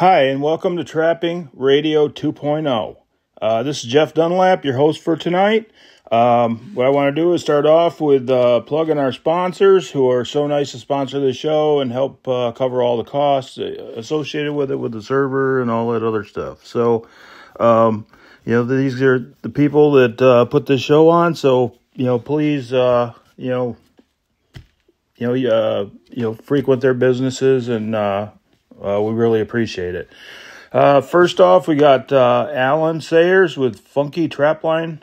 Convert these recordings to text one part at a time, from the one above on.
Hi, and welcome to Trapping Radio 2.0. This is Jeff Dunlap, your host for tonight. What I want to do is start off with plugging our sponsors who are so nice to sponsor the show and help cover all the costs associated with it, with the server and all that other stuff. So, these are the people that put this show on. So, please, frequent their businesses, and we really appreciate it. First off, we got Alan Sayers with Funky Trapline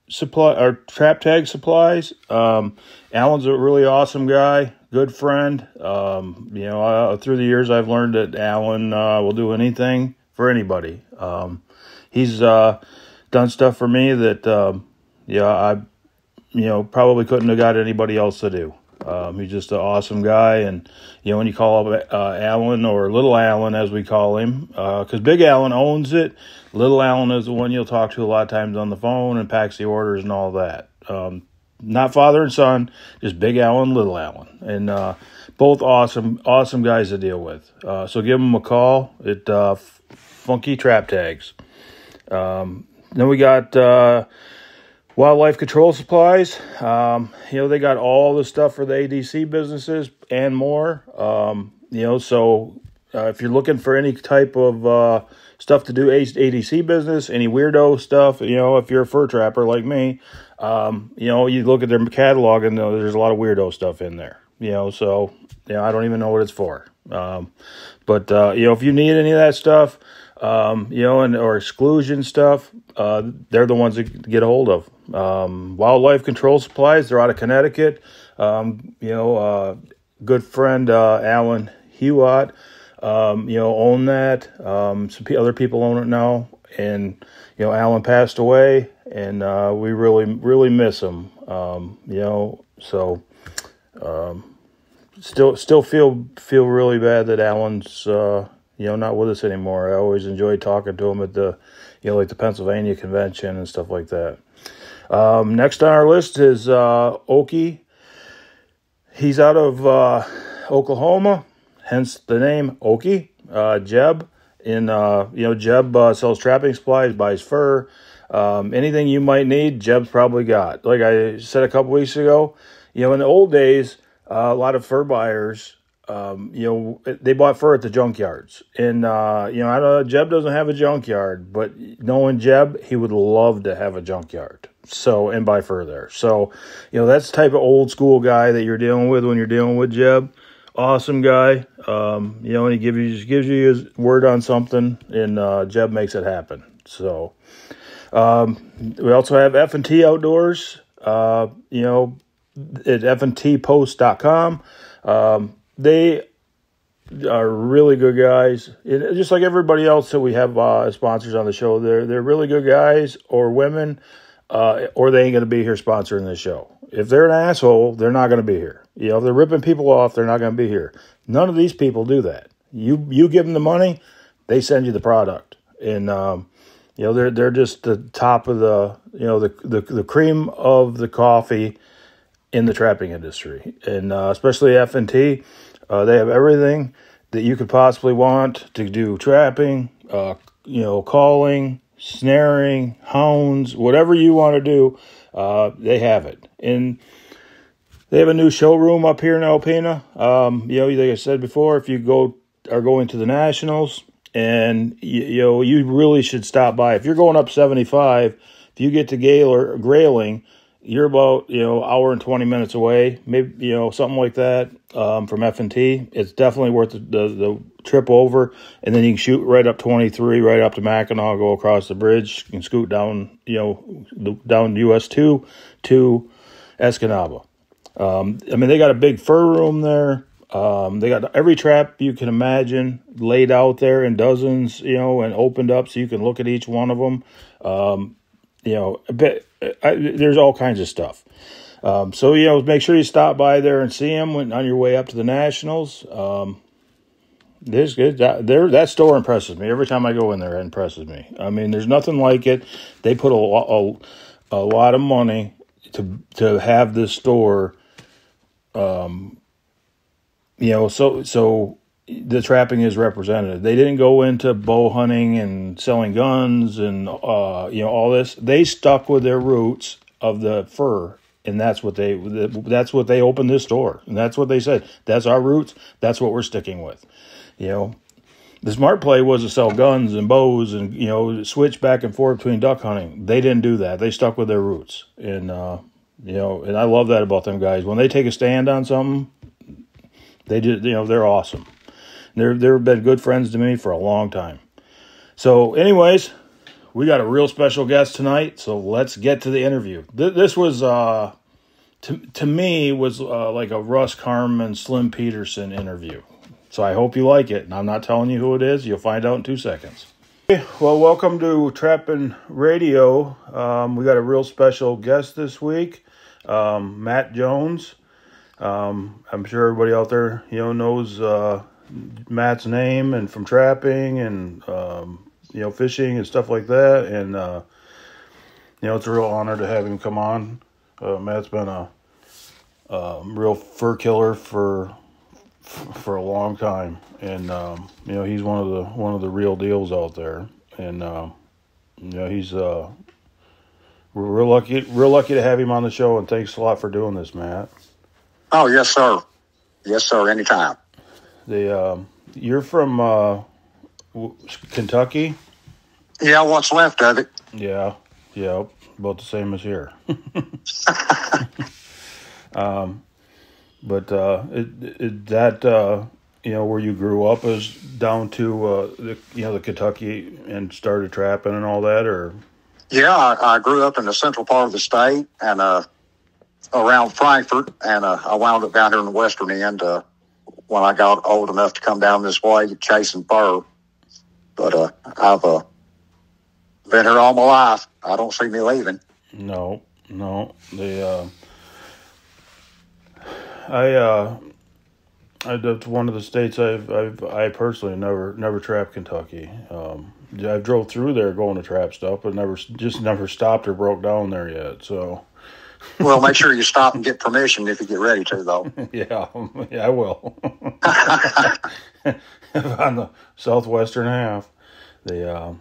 Supply or Trap Tag Supplies. Alan's a really awesome guy, good friend. Through the years, I've learned that Alan will do anything for anybody. He's done stuff for me that I probably couldn't have got anybody else to do. He's just an awesome guy, and when you call up Alan, or Little Alan as we call him, because Big Alan owns it, Little Alan is the one you'll talk to a lot of times on the phone and packs the orders and all that. Not father and son, just Big Alan, Little Alan, and both awesome guys to deal with. So give them a call at Funky Trap Tags. Then we got Wildlife Control Supplies. They got all the stuff for the ADC businesses and more. So if you're looking for any type of stuff to do ADC business, any weirdo stuff, if you're a fur trapper like me, you look at their catalog and there's a lot of weirdo stuff in there. So I don't even know what it's for. But if you need any of that stuff, or exclusion stuff, they're the ones to get a hold of. Wildlife Control Supplies, they're out of Connecticut. Good friend Alan Hewat, own that. Some other people own it now, and Alan passed away, and we really miss him. Still feel really bad that Alan's not with us anymore. I always enjoyed talking to him at the the Pennsylvania convention and stuff like that. Next on our list is Okie. He's out of Oklahoma, hence the name Okie. Jeb, Jeb sells trapping supplies, buys fur. Anything you might need, Jeb's probably got. Like I said a couple weeks ago, in the old days, a lot of fur buyers, they bought fur at the junkyards. And, I know Jeb doesn't have a junkyard, but knowing Jeb, he would love to have a junkyard. And buy fur there. So, that's the type of old school guy that you're dealing with when you're dealing with Jeb. Awesome guy. And he gives you his word on something, and Jeb makes it happen. So, we also have F&T Outdoors, at fntpost.com. They are really good guys. Just like everybody else that we have sponsors on the show, they're really good guys or women, or they ain't going to be here sponsoring the show. If they're an asshole, they're not going to be here. If they're ripping people off, they're not going to be here. None of these people do that. You give them the money, they send you the product, and they're just the top of the cream of the coffee in the trapping industry, and especially F&T. They have everything that you could possibly want to do trapping, calling, snaring, hounds, whatever you want to do, they have it. And they have a new showroom up here in Alpena. Like I said before, if you are going to the Nationals, and you really should stop by. If you're going up 75, if you get to Grayling, you're about, hour and 20 minutes away, maybe, something like that, from F&T. It's definitely worth the trip over, and then you can shoot right up 23, right up to Mackinac, go across the bridge, and scoot down, down US 2 to Escanaba. They got a big fur room there. They got every trap you can imagine laid out there in dozens, and opened up so you can look at each one of them. There's all kinds of stuff. Make sure you stop by there and see them on your way up to the Nationals. This good. That store impresses me. Every time I go in there, it impresses me. There's nothing like it. They put a lot of money to have this store. the trapping is represented. They didn't go into bow hunting and selling guns and all this. They stuck with their roots of the fur, and that's what they opened this store, and that's what they said. That's our roots. That's what we're sticking with. The smart play was to sell guns and bows and switch back and forth between duck hunting. They didn't do that. They stuck with their roots, and and I love that about them guys. When they take a stand on something, they did. They're awesome. They've been good friends to me for a long time. So, anyways, we got a real special guest tonight. So let's get to the interview. This was to me was like a Russ Carmen, Slim Peterson interview. So I hope you like it. And I'm not telling you who it is. You'll find out in 2 seconds. Okay, well, welcome to Trapping Radio. We got a real special guest this week, Matt Jones. I'm sure everybody out there, knows Matt's name and from trapping and fishing and stuff like that. And it's a real honor to have him come on. Matt's been a real fur killer for a long time, and he's one of the real deals out there. And he's we're real lucky to have him on the show. And thanks a lot for doing this, Matt. Oh, yes, sir. Yes, sir. Anytime. You're from Kentucky? Yeah, what's left of it. Yeah, about the same as here. But where you grew up is down to the Kentucky and started trapping and all that, or? Yeah, I grew up in the central part of the state and around Frankfort, and I wound up down here in the western end when I got old enough to come down this way chasing fur. But I've been here all my life. I don't see me leaving. No. That's one of the states I personally never trapped Kentucky. I drove through there going to trap stuff, but never stopped or broke down there yet. So, well, make sure you stop and get permission if you get ready to, though. Yeah, I will. On the southwestern half, how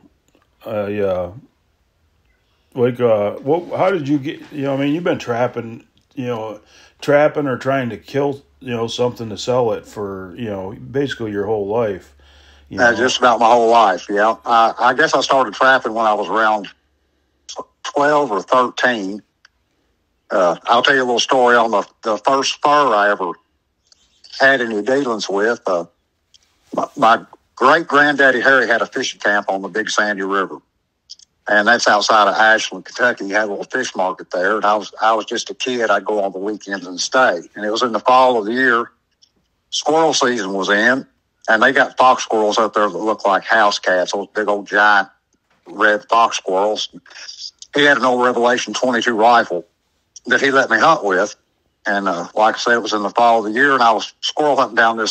did you get? You've been trapping, or trying to kill, something to sell it for, basically your whole life. Just about my whole life, yeah. I guess I started trapping when I was around 12 or 13. I'll tell you a little story on the first fur I ever had any dealings with. My great-granddaddy Harry had a fishing camp on the Big Sandy River. And that's outside of Ashland, Kentucky. He had a little fish market there. And I was just a kid. I'd go on the weekends and stay. And it was in the fall of the year. Squirrel season was in. And they got fox squirrels up there that look like house cats, those big old giant red fox squirrels. He had an old Revelation 22 rifle that he let me hunt with. And like I said, it was in the fall of the year. And I was squirrel hunting down the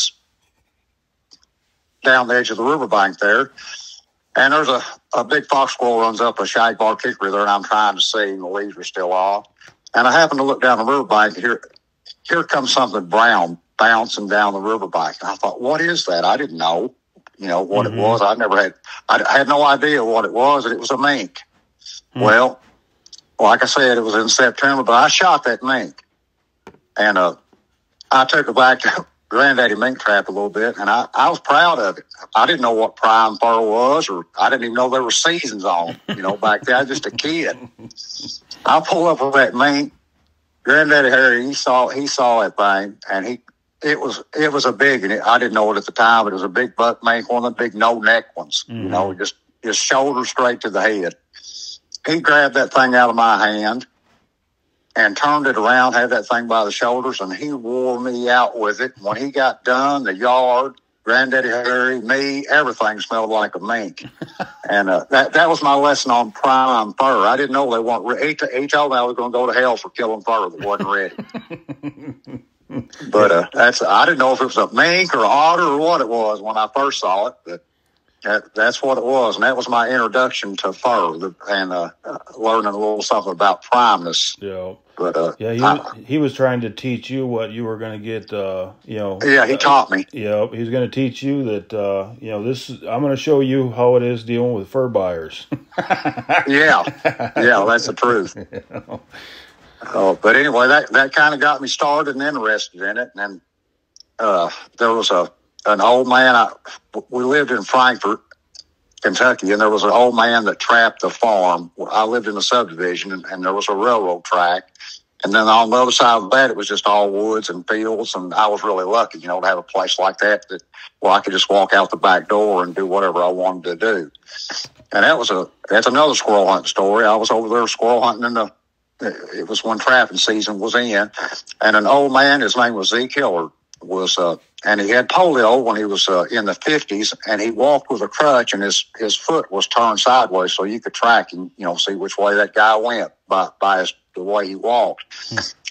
edge of the riverbank there. And there's a big fox squirrel runs up a shagbark hickory there, and I'm trying to see, and the leaves are still off. And I happen to look down the riverbank, and here comes something brown bouncing down the riverbank. And I thought, what is that? I didn't know, what it was. I had no idea what it was, and it was a mink. Well, like I said, it was in September, but I shot that mink. And I took it back to Granddaddy mink trap a little bit, and I was proud of it. I didn't know what prime fur was, or I didn't even know there were seasons on it, back then. I was just a kid. I pulled up with that mink. Granddaddy Harry, he saw that thing, and it was a big, and I didn't know it at the time, but it was a big buck mink, one of the big no-neck ones, just shoulder straight to the head. He grabbed that thing out of my hand and turned it around, had that thing by the shoulders, and he wore me out with it. When he got done, the yard, Granddaddy Harry, me, everything smelled like a mink. And that was my lesson on prime fur. I didn't know they weren't ready. He told me I was going to go to hell for killing fur that wasn't ready. But I didn't know if it was a mink or an otter or what it was when I first saw it. But That's what it was, and that was my introduction to fur and learning a little something about primeness. Yeah. But he was trying to teach you what you were going to get. Yeah, he taught me. Yeah, he's going to teach you that. I'm going to show you how it is dealing with fur buyers. Yeah, that's the truth. But anyway, that kind of got me started and interested in it. And then there was an old man. We lived in Frankfort, Kentucky, and there was an old man that trapped the farm. I lived in a subdivision, and there was a railroad track. And then on the other side of that, it was just all woods and fields. And I was really lucky, to have a place like that where I could just walk out the back door and do whatever I wanted to do. And that's another squirrel hunting story. I was over there squirrel hunting it was when trapping season was in. And an old man, his name was Zeke Hillard, and he had polio when he was in the 50s, and he walked with a crutch, and his foot was turned sideways so you could track him, see which way that guy went by the way he walked.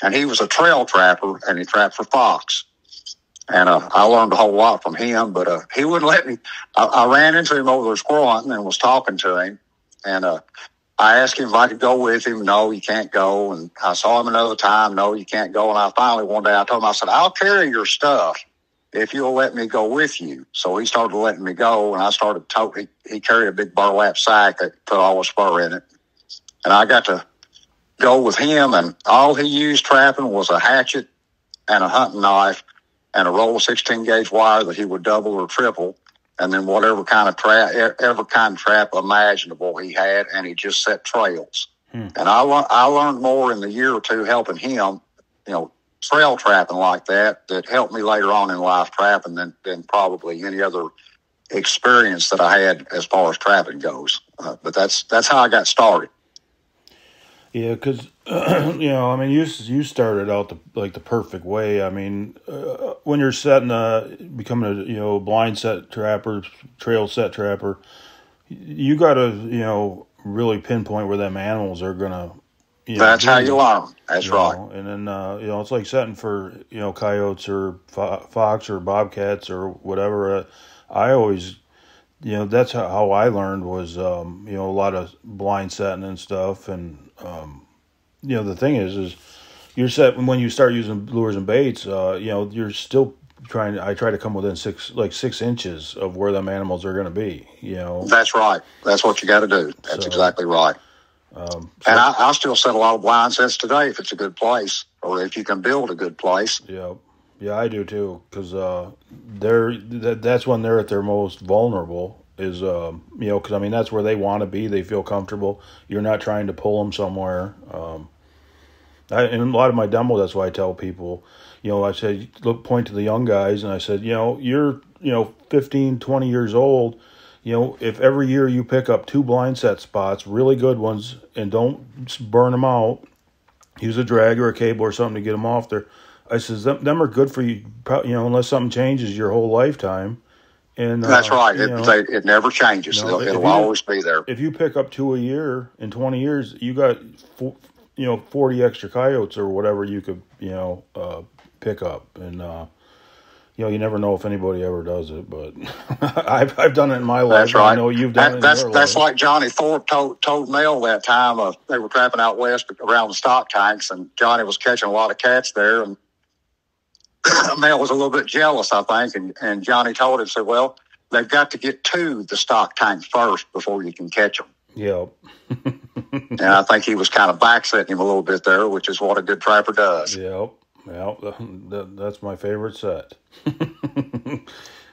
And he was a trail trapper, and he trapped for fox. And I learned a whole lot from him, but he wouldn't let me. I ran into him over there squirrel hunting and was talking to him, and I asked him if I could go with him. No, you can't go. And I saw him another time. No, you can't go. And I finally one day I told him, I said, I'll carry your stuff if you'll let me go with you. So he started letting me go, and I started he carried a big burlap sack that put all his fur in it. And I got to go with him, and all he used trapping was a hatchet and a hunting knife and a roll of 16-gauge wire that he would double or triple, and then whatever kind of trap imaginable he had, and he just set trails. And I learned more in the year or two helping him, trail trapping like that helped me later on in life trapping than probably any other experience that I had as far as trapping goes. But that's how I got started. Yeah, because you started out the perfect way. I mean, when you're becoming a blind set trapper, trail set trapper, you got to really pinpoint where them animals are gonna. That's how you learn. That's right. And then it's like setting for coyotes or fox or bobcats or whatever. I always. That's how I learned was, a lot of blind setting and stuff. And, the thing is you're set when you start using lures and baits, you're still I try to come within 6 inches of where them animals are going to be, That's right. That's what you got to do. That's exactly right. And I still set a lot of blind sets today if it's a good place or if you can build a good place. Yeah. Yeah, I do too, because that's when they're at their most vulnerable. Is because that's where they want to be. They feel comfortable. You're not trying to pull them somewhere. In a lot of my demos, that's why I tell people. I said, point to the young guys, and I said, you're 15, 20 years old. If every year you pick up 2 blind set spots, really good ones, and don't burn them out, use a drag or a cable or something to get them off there. I says, them are good for you, unless something changes your whole lifetime. And that's right. It never changes. It'll always be there. If you pick up 2 a year in 20 years, you got 40 extra coyotes or whatever you could pick up. And you never know if anybody ever does it, but I've done it in my life. That's right. I know you've done it. That's like Johnny Thorpe told Mel that time. They were trapping out west around the stock tanks, and Johnny was catching a lot of cats there, and Mel was a little bit jealous, I think, and Johnny told him, said, well, they've got to get to the stock tank first before you can catch them. Yep. And I think he was kind of backsetting him a little bit there, which is what a good trapper does. Yep. That's my favorite set.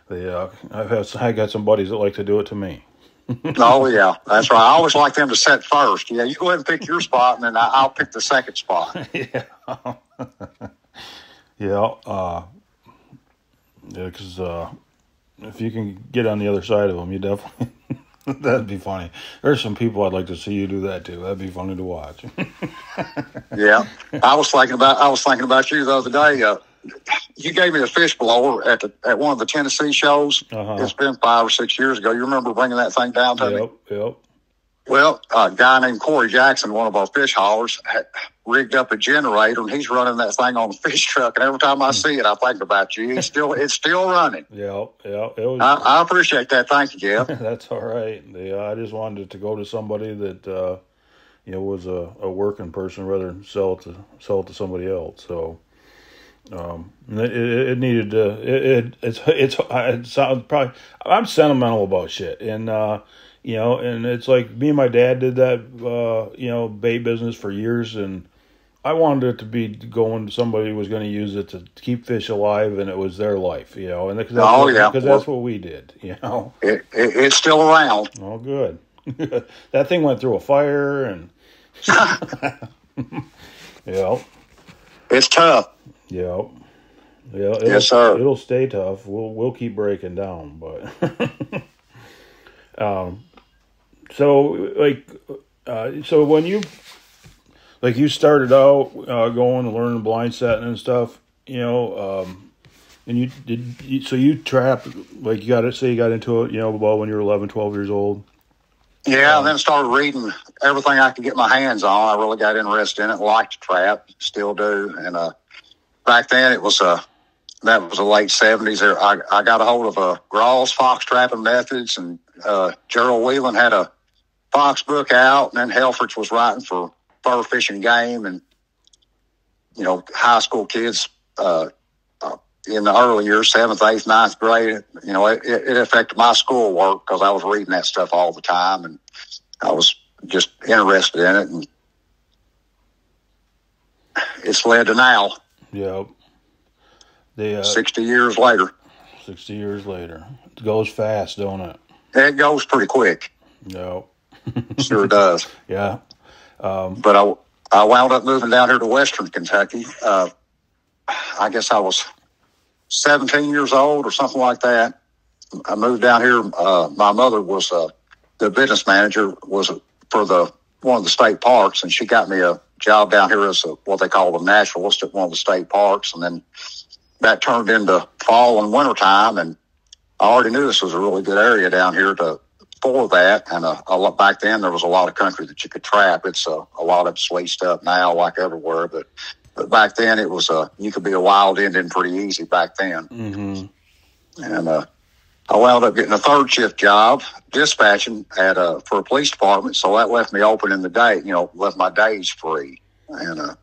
I got some buddies that like to do it to me. Oh, yeah, that's right. I always like them to set first. Yeah, you go ahead and pick your spot, and then I'll pick the second spot. Yeah. Yeah, because if you can get on the other side of them, you definitely, that'd be funny. There's some people I'd like to see you do that too. That'd be funny to watch. Yeah, I was thinking about you the other day. You gave me a fish blower at one of the Tennessee shows. Uh-huh. It's been 5 or 6 years ago. You remember bringing that thing down to me? Yep. Well, a guy named Corey Jackson, one of our fish haulers, had rigged up a generator, and he's running that thing on the fish truck. And every time I see it, I think about you. It's still running. Yeah. It was. I appreciate that. Thank you, Jeff. That's all right. Yeah, I just wanted to go to somebody that was a working person rather than sell it to somebody else. So it needed to. It sounds probably. I'm sentimental about shit, and and it's like me and my dad did that bait business for years, and I wanted it to be going. Somebody was going to use it to keep fish alive, and it was their life, and because that's what we did, It's still around. Oh, good. That thing went through a fire, and it's tough. Yeah. Yes, sir. It'll stay tough. We'll keep breaking down, but so when you started out going and learning blind setting and stuff, and you trapped, like you got into it, about when you were 11, 12 years old. Yeah, and then started reading everything I could get my hands on. I really got interested in it, liked to trap, still do. And back then that was the late 70s. I got a hold of Graw's fox trapping methods, and Gerald Whelan had a fox book out, and then Helfrich was writing for Fur Fishing Game, and high school kids in the early years, 7th, 8th, 9th grade. It affected my schoolwork because I was reading that stuff all the time, and I was just interested in it, and it's led to now. Yeah. 60 years later. 60 years later. It goes fast, don't it? It goes pretty quick. No. Sure does. Yeah. But I wound up moving down here to Western Kentucky. I guess I was 17 years old or something like that. I moved down here. My mother was the business manager for one of the state parks, and she got me a job down here as what they call a naturalist at one of the state parks. And then that turned into fall and winter time, and I already knew this was a really good area down here for that. And back then there was a lot of country that you could trap. It's a lot of leased up now, like everywhere, but back then it was you could be a wild Indian pretty easy back then. Mm-hmm. And I wound up getting a third shift job dispatching for a police department, so that left me open in the day. Left my days free, and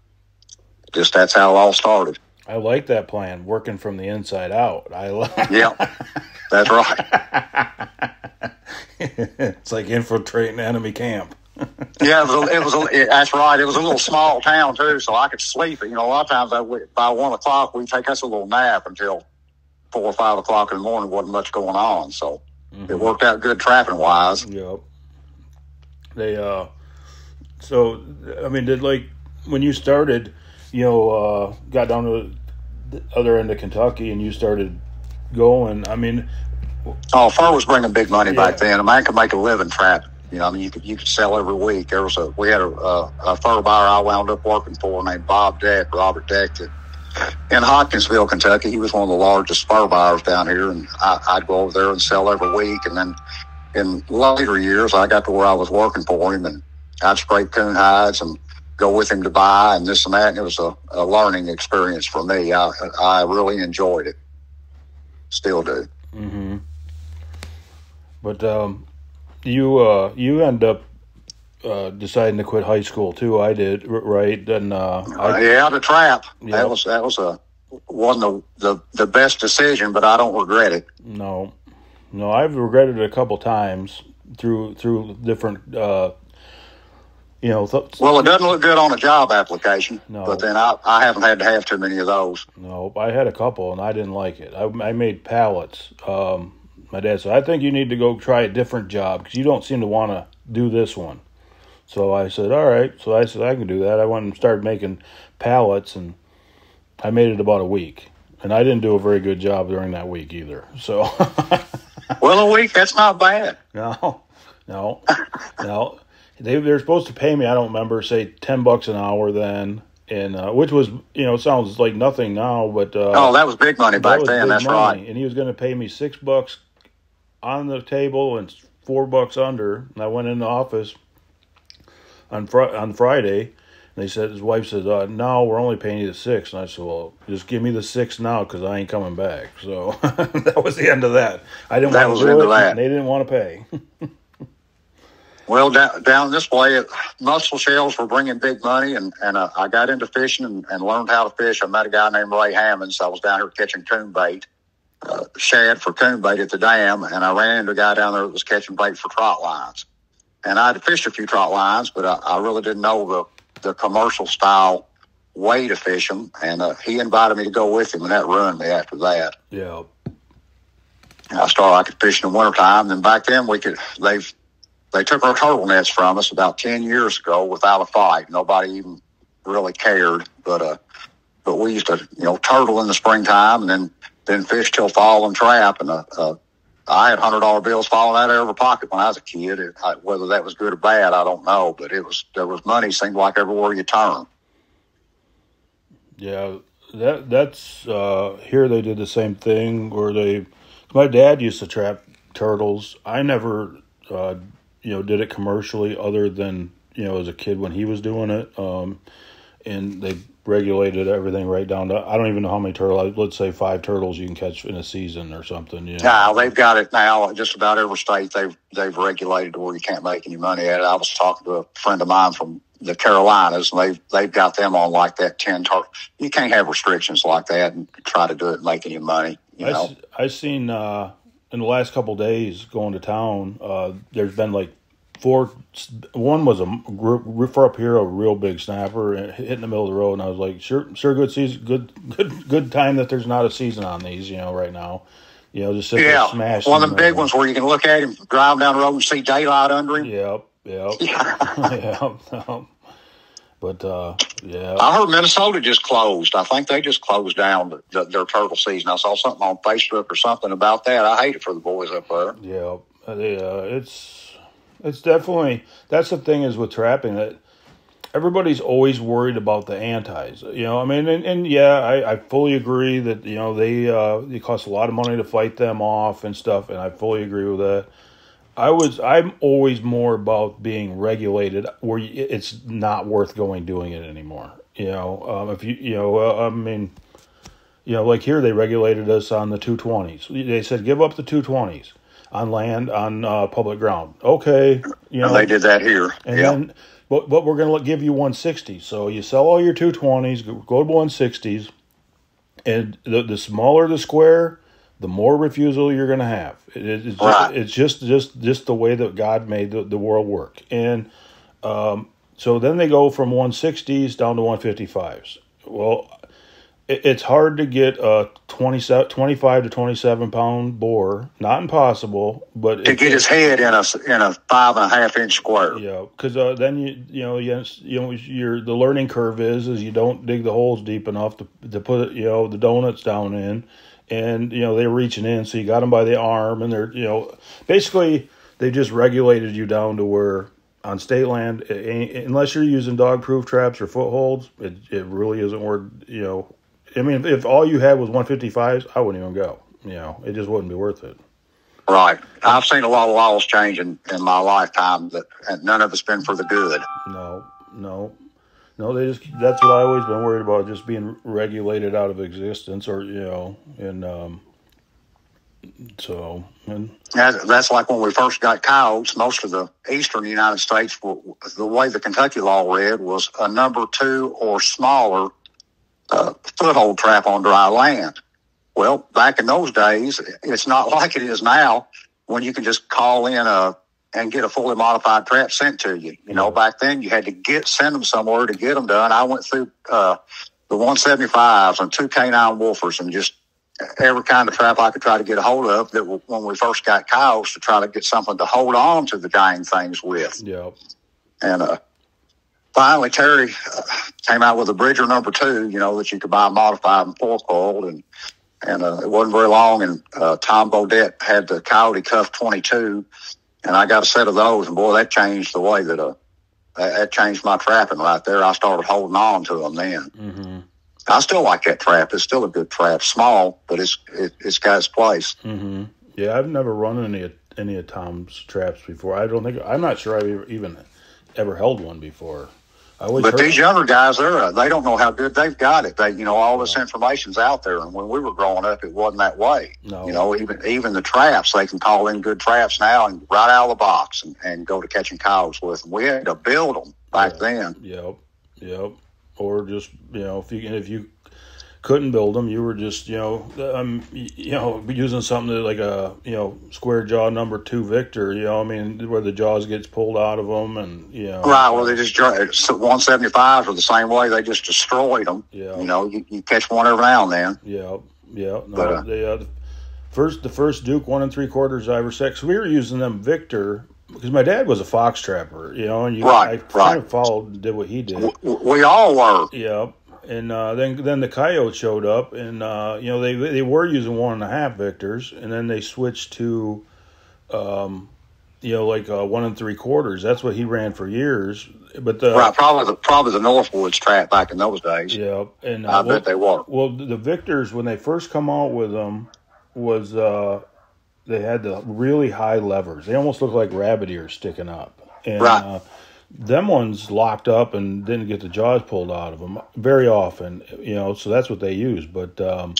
just that's how it all started. I like that plan, working from the inside out. Yeah, that's right. It's like infiltrating enemy camp. Yeah, that's right. It was a little small town too, so I could sleep. A lot of times by 1 o'clock we'd take us a little nap until 4 or 5 o'clock in the morning. Wasn't much going on, so It worked out good trapping wise. Yep. They so I mean, did when you started, got down to the other end of Kentucky and you started going, I mean, fur was bringing big money back then. A man could make a living trapping. You could sell every week. We had a fur buyer I wound up working for named Robert Deck, in Hopkinsville, Kentucky. He was one of the largest fur buyers down here, and I'd go over there and sell every week. And then in later years, I got to where I was working for him, and I'd scrape coon hides and go with him to buy and this and that. And it was a learning experience for me. I really enjoyed it. Still do. Mm-hmm. But you end up deciding to quit high school too. I did, right? And the trap. Yeah. That wasn't the best decision, but I don't regret it. No, I've regretted it a couple times through different. Well, it doesn't look good on a job application. No, but then I haven't had to have too many of those. No, I had a couple and I didn't like it. I made pallets. My dad said, I think you need to go try a different job because you don't seem to want to do this one. So I said, all right. So I said, I can do that. I went and started making pallets, and I made it about a week. And I didn't do a very good job during that week either. So, well, a week, that's not bad. No. They're supposed to pay me, I don't remember, say $10 an hour then. And which was, sounds like nothing now, but that was big money back then. That's money. Right. And he was going to pay me $6 on the table and $4 under. And I went in the office, on Friday. And they said, his wife said, no, we're only paying you the 6. And I said, well, just give me the 6 now because I ain't coming back. So that was the end of that. I didn't want to do it. And they didn't want to pay. Well, down this way, mussel shells were bringing big money, and I got into fishing and learned how to fish. I met a guy named Ray Hammonds. I was down here catching coon bait, shad for coon bait at the dam, and I ran into a guy down there that was catching bait for trot lines. And I had fished a few trot lines, but I really didn't know the commercial style way to fish them. And he invited me to go with him, and that ruined me after that. Yeah. I could fish in the wintertime, and back then they took our turtle nets from us about 10 years ago without a fight. Nobody even really cared. But we used to, turtle in the springtime and then fish till fall and trap. And I had $100 bills falling out of every pocket when I was a kid. Whether that was good or bad, I don't know. But there was money, seemed like everywhere you turn. Yeah, that's here they did the same thing. My dad used to trap turtles. I never did it commercially other than, as a kid when he was doing it. And they regulated everything right down to, I don't even know how many turtles, let's say 5 turtles you can catch in a season or something. Yeah, they've got it now. Just about every state they've regulated to where you can't make any money at it. I was talking to a friend of mine from the Carolinas, and they've got them on like that 10 turtle. You can't have restrictions like that and try to do it and make any money. I seen in the last couple of days going to town, there's been like 4. One was a group for up here, a real big snapper hitting the middle of the road, and I was like, sure, good season, good time that there's not a season on these, right now. Just sit there smash. One of the big ones where you can look at him, drive down the road and see daylight under him. Yep. But I heard Minnesota just closed. I think they just closed down their turtle season. I saw something on Facebook or something about that. I hate it for the boys up there. Yeah, it's definitely, that's the thing is with trapping that everybody's always worried about the antis. I fully agree that they cost a lot of money to fight them off and stuff, and I fully agree with that. I'm always more about being regulated where it's not worth doing it anymore. If like here they regulated us on the 220s. They said give up the 220s on land on public ground. Okay, they did that here. And then, but we're going to give you 160. So you sell all your 220s, go to 160s, and the smaller the square, the more refusal you're going to have. It's just the way that God made the world work. And so then they go from 160s down to 155s. Well, it's hard to get a 25 to 27 pound boar. Not impossible, but to get his head in a 5.5 inch square. Yeah, because then the learning curve is you don't dig the holes deep enough to put the donuts down in. And, they're reaching in, so you got them by the arm, and they're, basically they just regulated you down to where on state land, unless you're using dog-proof traps or footholds, it really isn't worth, if all you had was 155s, I wouldn't even go. It just wouldn't be worth it. Right. I've seen a lot of laws change in my lifetime, and none of it's been for the good. No, that's what I always been worried about, just being regulated out of existence, or that's like when we first got coyotes. Most of the eastern United States, the way the Kentucky law read was a number 2 or smaller foothold trap on dry land. Well, back in those days, it's not like it is now when you can just call in and get a fully modified trap sent to you. Back then you had to send them somewhere to get them done. I went through the 175s and 2 canine woofers and just every kind of trap I could try to get a hold of that when we first got coyotes to try to get something to hold on to the dang things with. Yeah. And finally Terry came out with a Bridger number 2, that you could buy modified and 4-coiled, and it wasn't very long, and Tom Bodette had the Coyote Cuff 22, and I got a set of those, and boy, that changed the way that changed my trapping right there. I started holding on to them then. Mm-hmm. I still like that trap. It's still a good trap. Small, but it's got its place. Mm-hmm. Yeah, I've never run any of Tom's traps before. I'm not sure I've even ever held one before. I always But heard these younger guys, they don't know how good they've got it. They, all this information's out there, and when we were growing up, it wasn't that way. No. Even the traps, they can call in good traps now and right out of the box and go to catching coyotes with them. We had to build them back then. Yep. Or just if you couldn't build them, you were just using something like a square jaw number 2 Victor, where the jaws gets pulled out of them, and right. Well, they just 175s are the same way. They just destroyed them. You catch one every now and then. No, but the first Duke 1 3/4 I ever set, 'cause we were using them Victor because my dad was a fox trapper, and I kind of followed and did what he did. We all were. Yep. And then the coyote showed up, and they were using 1 1/2 Victors, and then they switched to, like 1 3/4. That's what he ran for years. But probably the Northwoods trap back in those days. Yeah, and I bet they were. Well, the Victors, when they first come out with them, was they had the really high levers. They almost looked like rabbit ears sticking up, and them ones locked up and didn't get the jaws pulled out of them very often, so that's what they use. But I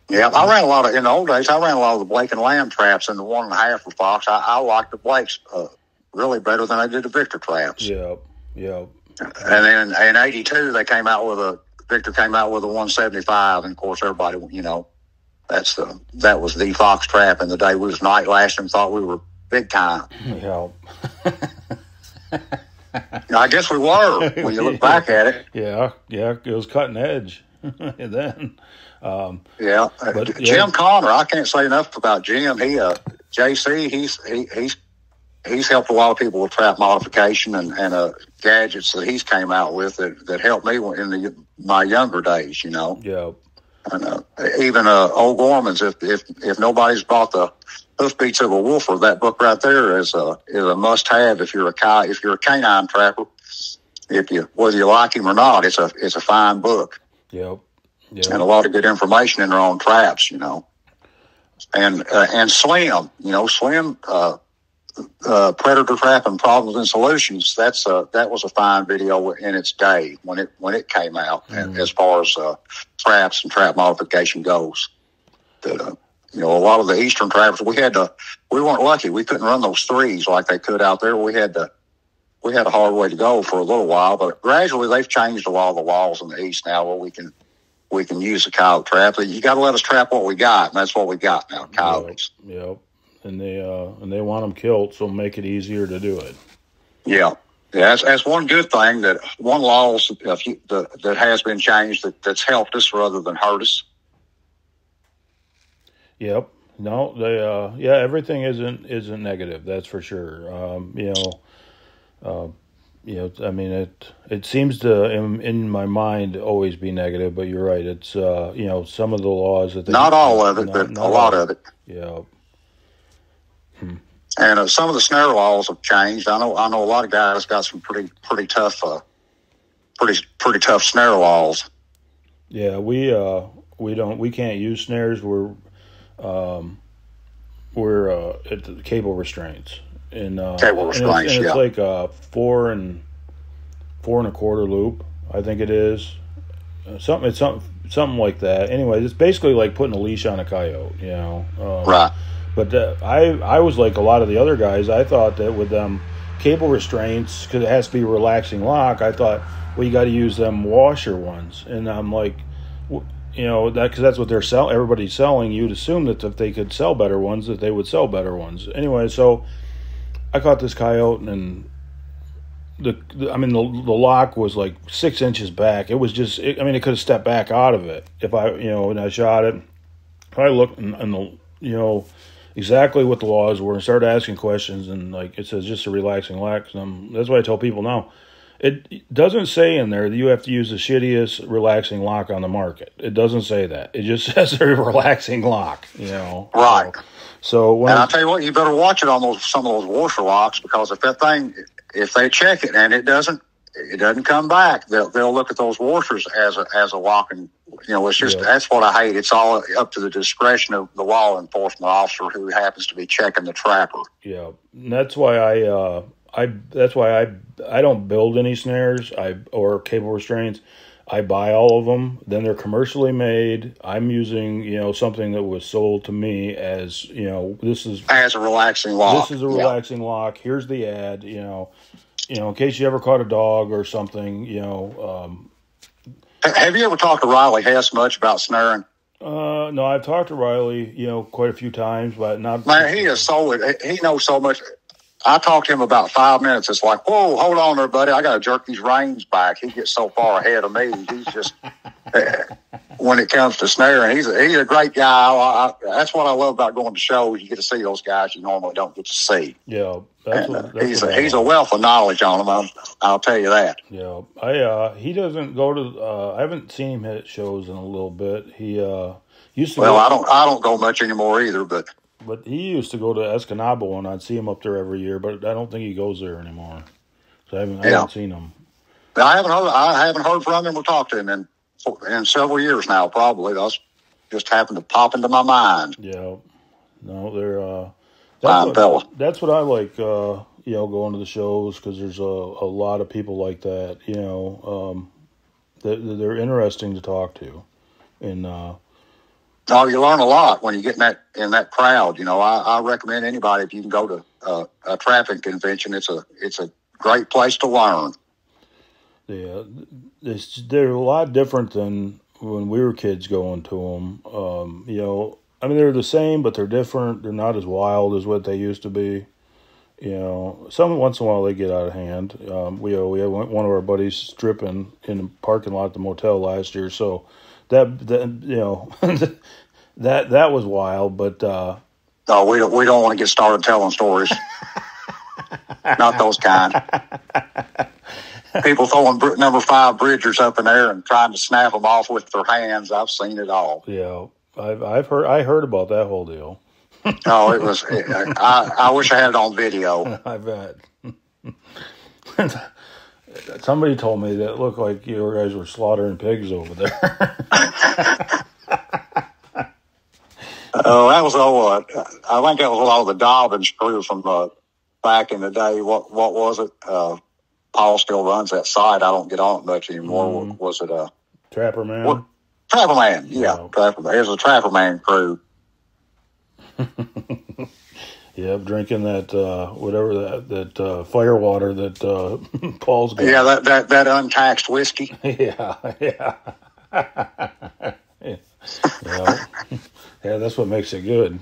ran a lot in the old days. I ran a lot of the Blake and Lamb traps in the 1 1/2 for fox. I liked the Blakes really better than I did the Victor traps. Yeah. And then in '82, Victor came out with a 175, and of course everybody, that was the fox trap in the day. We was night lashing and thought we were big time. Yeah. I guess we were when you look back at it. Yeah, it was cutting edge. And then, Jim Connor, I can't say enough about Jim. JC, he's helped a lot of people with trap modification and gadgets that he's came out with that helped me in my younger days. Yeah. And even Old Gorman's, if nobody's bought the Hoofbeats of a Wolfer, that book right there is a must-have if you're a canine trapper. Whether you like him or not, it's a fine book. Yep. And a lot of good information in their own traps, And Slim, Slim, Predator Trapping Problems and Solutions. That was a fine video in its day when it came out, and as far as traps and trap modification goes. That a lot of the Eastern trappers, we weren't lucky. We couldn't run those 3s like they could out there. We had a hard way to go for a little while, but gradually they've changed a lot of the laws in the East now where we can use a coyote trap. You got to let us trap what we got, and that's what we got now, coyotes. Yep. And they want them killed, so make it easier to do it. Yeah. That's one good thing, that one law that has been changed that's helped us rather than hurt us. Yep. No, they everything isn't negative. That's for sure. It seems to in my mind always be negative, but you're right. It's some of the laws that not all of it, but a lot of it. Yeah. And some of the snare laws have changed. I know a lot of guys got some pretty tough snare laws. Yeah, we can't use snares. We're at the cable restraints. Cable restraints, and it's like a 4 1/4 loop, I think it is. Something like that. Anyway, it's basically like putting a leash on a coyote, Right. But I was like a lot of the other guys. I thought that with them cable restraints, because it has to be a relaxing lock, I thought, well, you got to use them washer ones. And I'm like, because that's what they're selling. Everybody's selling. You'd assume that if they could sell better ones, that they would sell better ones. Anyway, so I caught this coyote, and the lock was like 6 inches back. It was just, it could have stepped back out of it if when I shot it. I looked and exactly what the laws were and started asking questions, and like it says just a relaxing lock. That's why I tell people now, it doesn't say in there that you have to use the shittiest relaxing lock on the market. It doesn't say that. It just says a relaxing lock, Right. So I'll tell you what, you better watch it on some of those washer locks, because if they check it and it doesn't come back, they'll look at those washers as a lock, and it's just that's what I hate. It's all up to the discretion of the law enforcement officer who happens to be checking the trapper. Yeah, and that's why that's why I don't build any snares or cable restraints. I buy all of them. Then they're commercially made. I'm using, something that was sold to me as, this is as a relaxing lock. This is a relaxing lock. Here's the ad, in case you ever caught a dog or something, Have you ever talked to Riley Hess much about snaring? No, I've talked to Riley, quite a few times, but not. Man, he knows so much. I talked to him about 5 minutes. It's like, whoa, hold on there, buddy. I got to jerk these reins back. He gets so far ahead of me. He's just, when it comes to snaring, he's a great guy. That's what I love about going to shows. You get to see those guys you normally don't get to see. Yeah. He's a wealth of knowledge on them. I'll tell you that. Yeah. He doesn't go to, I haven't seen him hit shows in a little bit. He used to. Well, I don't go much anymore either, but he used to go to Escanaba, and I'd see him up there every year, but I don't think he goes there anymore. So I haven't seen him. I haven't heard from him or talked to him in several years now. Probably that's just happened to pop into my mind. Yeah, no, they're that's what I like. Going to the shows because there's a lot of people like that. They're interesting to talk to, and. Oh, you learn a lot when you get in that crowd. I recommend anybody, if you can go to a trapping convention, it's a great place to learn. Yeah, they're a lot different than when we were kids going to them. They're the same, but they're different. They're not as wild as what they used to be. Some once in a while they get out of hand. We had one of our buddies stripping in the parking lot at the motel last year, so. That that was wild, but no, we don't want to get started telling stories. Not those kind. People throwing number 5 Bridgers up in there and trying to snap them off with their hands. I've seen it all. Yeah, I heard about that whole deal. No, it was. I wish I had it on video. I bet. Somebody told me that it looked like you guys were slaughtering pigs over there. Oh, that was I think that was all the Dobbins crew from back in the day. What was it? Paul still runs that site. I don't get on it much anymore. Was it Trapper Man? Trapper Man, yeah. Trapper Man. It was a Trapper Man crew. Yeah, drinking that whatever that fire water that Paul's got. Yeah, that untaxed whiskey. Yeah. Yeah, that's what makes it good.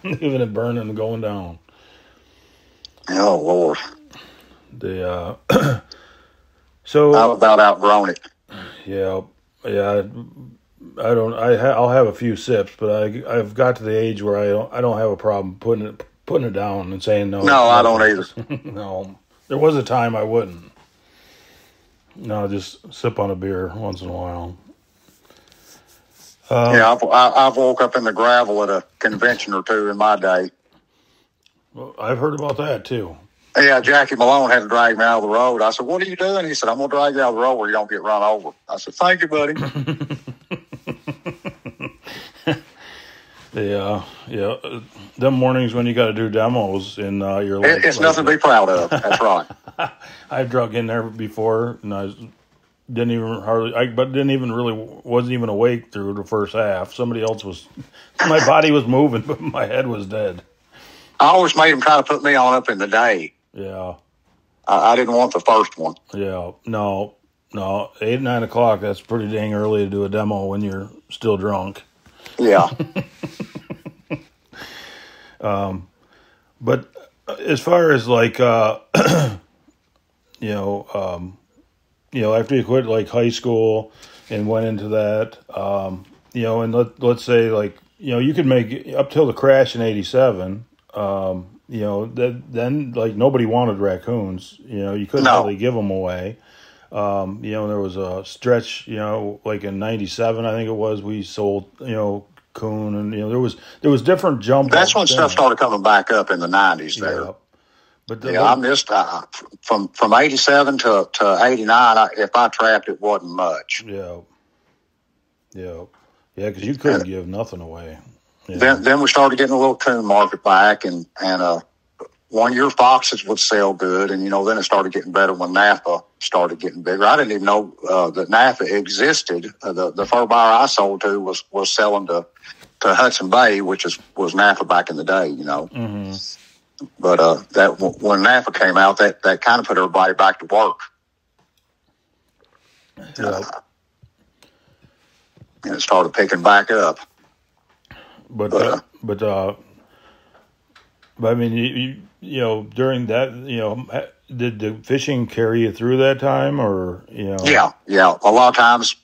Even it burning and going down. Oh Lord. So I've about outgrown it. Yeah. I'll have a few sips, but I've got to the age where I don't have a problem putting it down and saying no. No, I don't either. No, there was a time I wouldn't. No, just sip on a beer once in a while. Yeah, I've woke up in the gravel at a convention or two in my day. Well, I've heard about that too. Yeah, Jackie Malone had to drag me out of the road. I said, "What are you doing?" He said, "I'm going to drag you out of the road where you don't get run over." I said, "Thank you, buddy." Yeah. Them mornings when you got to do demos and you're like, it's nothing to be proud of. That's right. I've drunk in there before, and wasn't even awake through the first half. Somebody else was. My body was moving, but my head was dead. I always made him try to put me on up in the day. Yeah. I didn't want the first one. Yeah. No. 8, 9 o'clock, that's pretty dang early to do a demo when you're still drunk. Yeah. But as far as like, after you quit like high school and went into that, and let's say like, you could make up till the crash in 87, then like nobody wanted raccoons, you couldn't really give them away. There was a stretch, like in 97, I think it was, we sold, coon, and there was different jump. That's when stuff started coming back up in the 90s there. Yeah. But I missed from 87 to 89. If I trapped, it wasn't much. Yeah, because you couldn't give nothing away. Yeah. Then we started getting a little coon market back, and one year foxes would sell good, and then it started getting better when Napa started getting bigger. I didn't even know that Napa existed. The fur buyer I sold to was selling to Hudson Bay, which was Napa back in the day. Mm-hmm. But when Napa came out, that kind of put everybody back to work. Yep. And it started picking back up. But I mean, during that, did the fishing carry you through that time, or Yeah. A lot of times,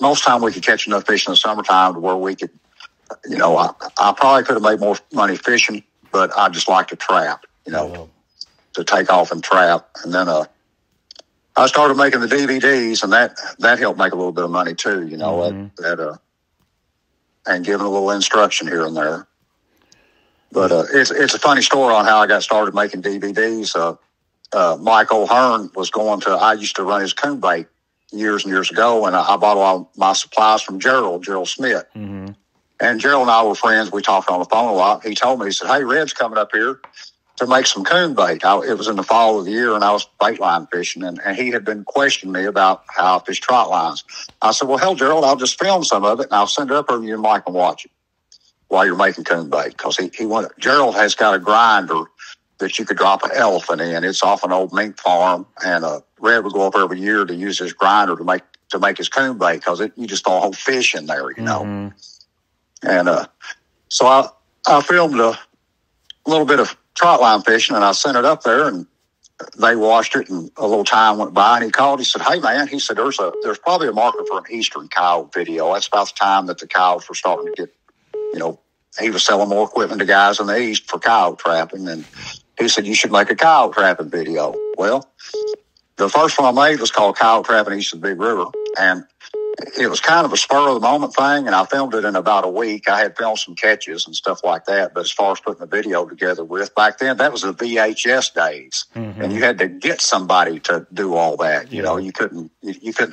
most time we could catch enough fish in the summertime to where we could, I probably could have made more money fishing, but I just like to trap, to take off and trap, and then I started making the DVDs, and that helped make a little bit of money too, mm-hmm. And giving a little instruction here and there. But it's a funny story on how I got started making DVDs. Mike O'Hearn I used to run his coon bait years and years ago, and I bought all my supplies from Gerald Smith. Mm-hmm. And Gerald and I were friends. We talked on the phone a lot. He told me, he said, "Hey, Red's coming up here to make some coon bait." It was in the fall of the year, and I was bait line fishing, and he had been questioning me about how I fish trot lines. I said, "Well, hell, Gerald, I'll just film some of it, and I'll send it up over to you and Mike and watch it while you're making coon bait." Because Gerald has got a grinder that you could drop an elephant in. It's off an old mink farm, and Red would go up every year to use his grinder to make his coon bait, because you just throw a whole fish in there, Mm-hmm. And so I filmed a little bit of trot line fishing, and I sent it up there, and they watched it, and a little time went by, and he called. He said, "Hey, man," he said, there's probably a market for an Eastern coyote video. That's about the time that the coyotes were starting to get, he was selling more equipment to guys in the East for coyote trapping, and he said, "You should make a coyote trapping video." Well, the first one I made was called Coyote Trapping East of the Big River, and it was kind of a spur of the moment thing, and I filmed it in about a week. I had filmed some catches and stuff like that, but as far as putting a video together back then, that was the VHS days, mm-hmm. and you had to get somebody to do all that. You couldn't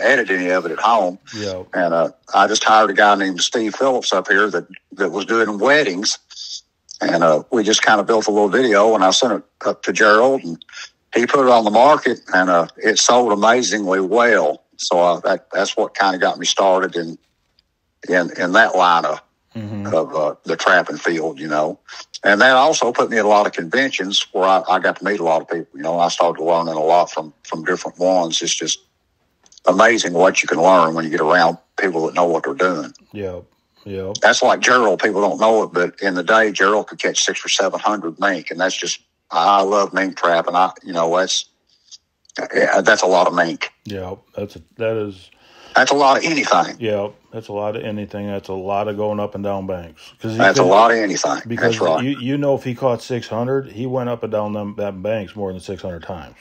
edit any of it at home. Yeah. And I just hired a guy named Steve Phillips up here that was doing weddings, and we just kind of built a little video, and I sent it up to Gerald, and he put it on the market, and it sold amazingly well. So that's what kind of got me started in that line mm-hmm. of the trapping field, And that also put me at a lot of conventions where I got to meet a lot of people. I started learning a lot from different ones. It's just amazing what you can learn when you get around people that know what they're doing. Yeah. Yeah. That's like Gerald. People don't know it, but in the day, Gerald could catch 600 or 700 mink, and that's just, I love mink trapping. That's a lot of mink. Yeah, that's a lot of anything. Yeah, that's a lot of anything. That's a lot of going up and down banks. That's a lot of anything. Because that's right. If he caught 600, he went up and down that banks more than 600 times.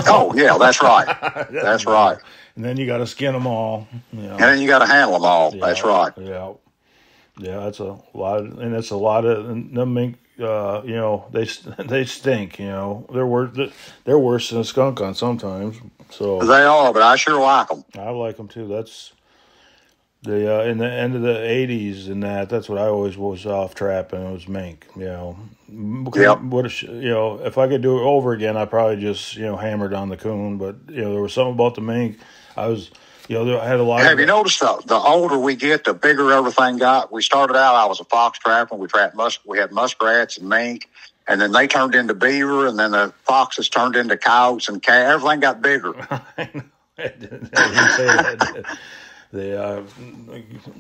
Oh yeah, that's right. That's right. And then you got to skin them all. And then you got to handle them all. Yeah, that's right. Yeah, that's a lot, and it's a lot of the mink. They stink. They're worse than a skunk on sometimes. So they are, but I sure like them. I like them too. That's in the end of the '80s and that's what I always was off trapping. It was mink. Yep. If I could do it over again, I probably just hammer down the coon. But there was something about the mink. I had a lot. Have you noticed the older we get, the bigger everything got? We started out, I was a fox trapper. We had muskrats and mink, and then they turned into beaver, and then the foxes turned into coyotes and cat. Everything got bigger. I know. I didn't say that.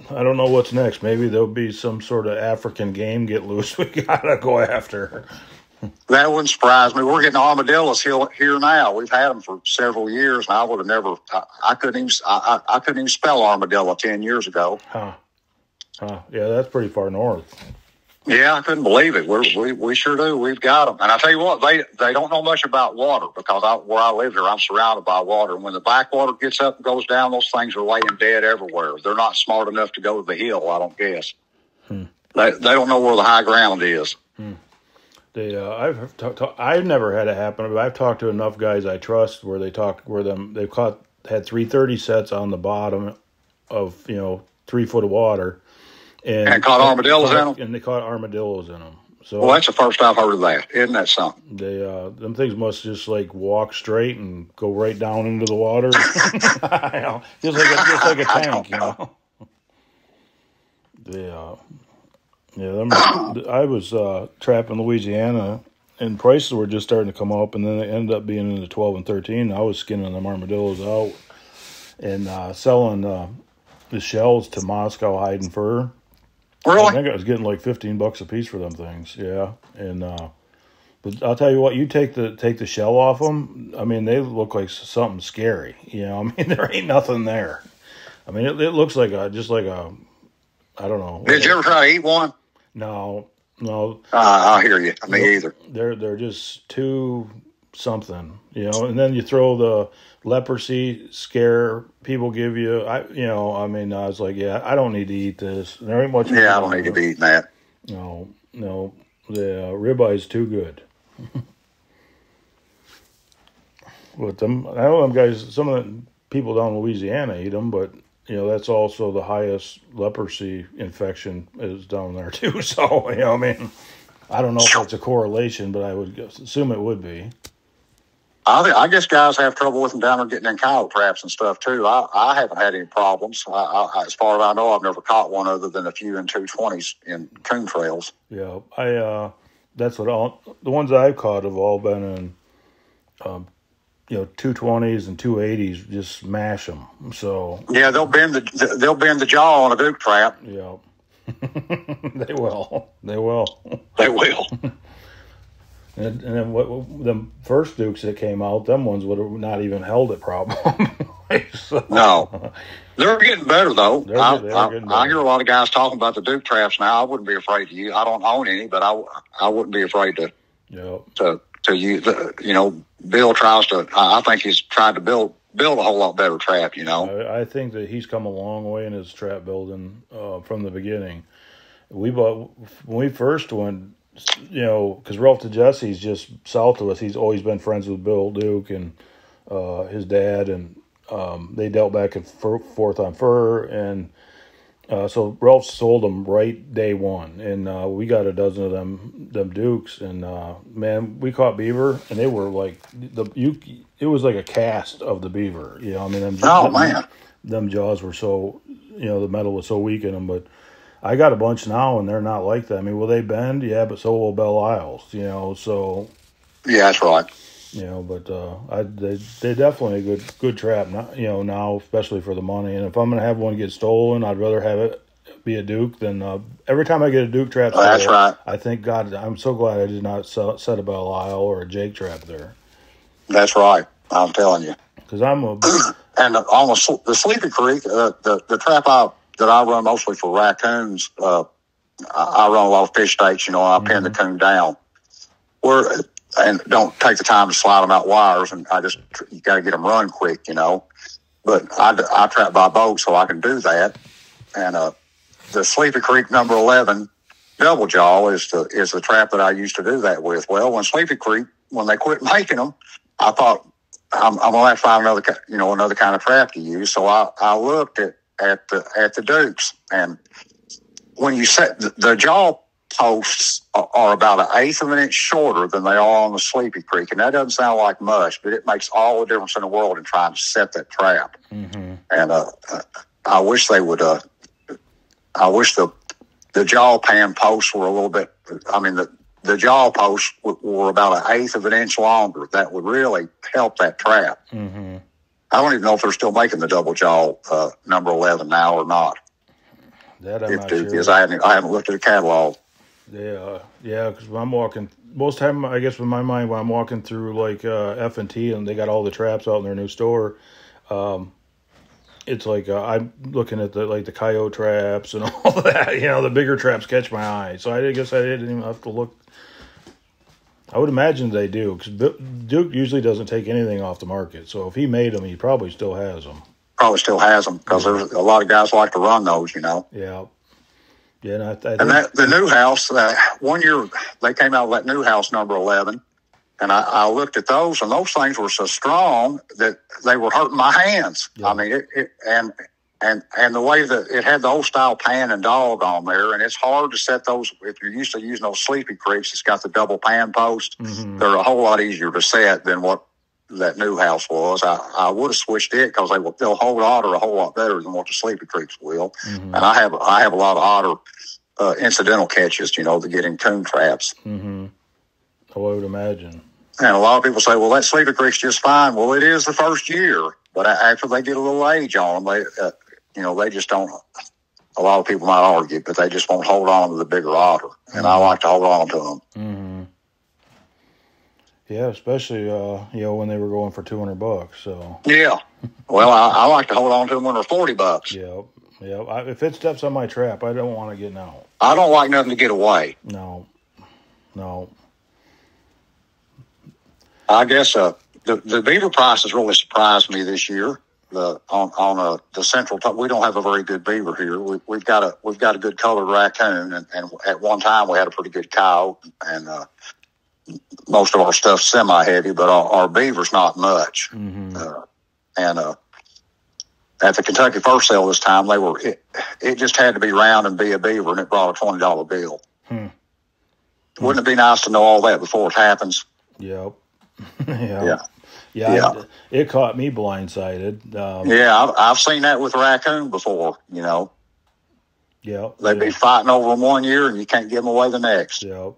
I don't know what's next. Maybe there'll be some sort of African game get loose. We gotta go after. That wouldn't surprise me. We're getting armadillos here now. We've had them for several years, and I would have never. I couldn't even spell armadillo 10 years ago. Huh. Yeah, that's pretty far north. Yeah, I couldn't believe it. We sure do. We've got them, and I tell you what, they don't know much about water, because where I live here, I'm surrounded by water. And when the backwater gets up and goes down, those things are laying dead everywhere. They're not smart enough to go to the hill, I don't guess. They don't know where the high ground is. I've never had it happen, but I've talked to enough guys I trust where they've had 330 sets on the bottom of 3 foot of water, and caught armadillos in them. And they caught armadillos in them. So well, that's the first I've heard of that. Isn't that something? they them things must just like walk straight and go right down into the water. You know, just like a tank, you know. I was trapping Louisiana, and prices were just starting to come up, and then they ended up being in the 12 and 13. I was skinning them armadillos out and selling the shells to Moscow Hide and Fur. Really? I think I was getting like $15 a piece for them things. Yeah, and but I'll tell you what, you take the shell off them. I mean, they look like something scary. You know, I mean, there ain't nothing there. I mean, it looks like just like a, I don't know. Did you ever try to eat one? No. I hear you. Me either. They're just too something, you know. And then you throw the leprosy scare people give you. I was like, yeah, I don't need to eat this. There ain't much. Yeah, I don't need to be eating that. No, the ribeye is too good. But them, I know them guys. Some of the people down in Louisiana eat them, but you know that's also the highest leprosy infection is down there too. So you know, I mean, I don't know if it's a correlation, but I would assume it would be. I guess guys have trouble with them down there getting in coyote traps and stuff too. I haven't had any problems. As far as I know, I've never caught one other than a few in 220s in coon trails. Yeah, that's what the ones I've caught have all been in, 220s and 280s. Just smash them. So yeah, they'll bend the jaw on a duke trap. Yeah, they will. They will. They will. And then the first dukes that came out, them ones would have not even held a problem. So, no, they're getting better though. They're getting better. I hear a lot of guys talking about the duke traps now. I wouldn't be afraid to use. I don't own any, but I wouldn't be afraid to. Yeah. To use. Bill tries to. I think he's tried to build a whole lot better trap. You know. I think that he's come a long way in his trap building from the beginning. When we first went. Because Ralph DeJessie's just south of us. He's always been friends with Bill Duke and his dad, and they dealt back and forth on fur. And so Ralph sold them right day one, and we got a dozen of them Dukes. And man, we caught beaver, and they were like it was like a cast of the beaver. You know, I mean, them jaws were so the metal was so weak in them, but. I got a bunch now, and they're not like that. I mean, will they bend? Yeah, but so will Belle Isles, so... Yeah, that's right. But they're definitely a good trap, now, especially for the money. And if I'm going to have one get stolen, I'd rather have it be a Duke than... every time I get a Duke trap stolen, that's right. I think, God, I'm so glad I did not set a Belle Isle or a Jake trap there. That's right. I'm telling you. Because I'm a... And on the Sleepy Creek, the trap that I run mostly for raccoons. I run a lot of fish states, and I pin the coon down. And don't take the time to slide them out wires, and you got to get them run quick, But I trap by boat, so I can do that. And the Sleepy Creek number 11 double jaw is the trap that I used to do that with. Well, when Sleepy Creek, when they quit making them, I thought I'm going to have to find another kind of trap to use. So I looked at the Dukes, and when you set the jaw posts are about 1/8 of an inch shorter than they are on the Sleepy Creek, and that doesn't sound like much, but it makes all the difference in the world in trying to set that trap. Mm-hmm. And I wish they would. I wish the jaw pan posts were a little bit. I mean, the jaw posts were about 1/8 of an inch longer. That would really help that trap. Mm-hmm. I don't even know if they're still making the double jaw number 11 now or not. That I'm not sure. Because I haven't looked at the catalog. Yeah, because when I'm walking, most time I guess in my mind when I'm walking through like F&T and they got all the traps out in their new store, it's like I'm looking at the coyote traps and all that. The bigger traps catch my eye. So I guess I didn't even have to look. I would imagine they do, because Duke usually doesn't take anything off the market. So if he made them, he probably still has them. Probably still has them, because there's a lot of guys like to run those, Yeah. Yeah, and I the new house, 1 year, they came out with that new house number 11, and I looked at those, and those things were so strong that they were hurting my hands. Yeah. I mean, and and the way that it had the old style pan and dog on there, and it's hard to set those if you're used to using those Sleepy Creeks. It's got the double pan post. Mm-hmm. They're a whole lot easier to set than what that new house was. I would have switched it because they'll hold otter a whole lot better than what the Sleepy Creeks will. Mm-hmm. And I have a lot of otter incidental catches, to get in coon traps. Mm-hmm. I would imagine. And a lot of people say, well, that Sleepy Creek's just fine. Well, it is the first year, but after they get a little age on them, they just don't. A lot of people might argue, but they just won't hold on to the bigger otter, and I like to hold on to them. Mm-hmm. Yeah, especially when they were going for $200. So yeah, well, I like to hold on to them when they're $40. Yeah. If it steps on my trap, I don't want to get out. I don't like nothing to get away. No. I guess the beaver prices really surprised me this year. On the central top, we don't have a very good beaver here. We've got a good colored raccoon, and at one time we had a pretty good coyote, and most of our stuff's semi-heavy, but our beaver's not much. Mm-hmm. And at the Kentucky Fur Sale this time, it just had to be round and be a beaver, and it brought a $20 bill. Wouldn't it be nice to know all that before it happens? Yep. Yeah. It caught me blindsided. I've seen that with raccoon before. Yeah, they'd be fighting over them one year, and you can't give them away the next. Yeah.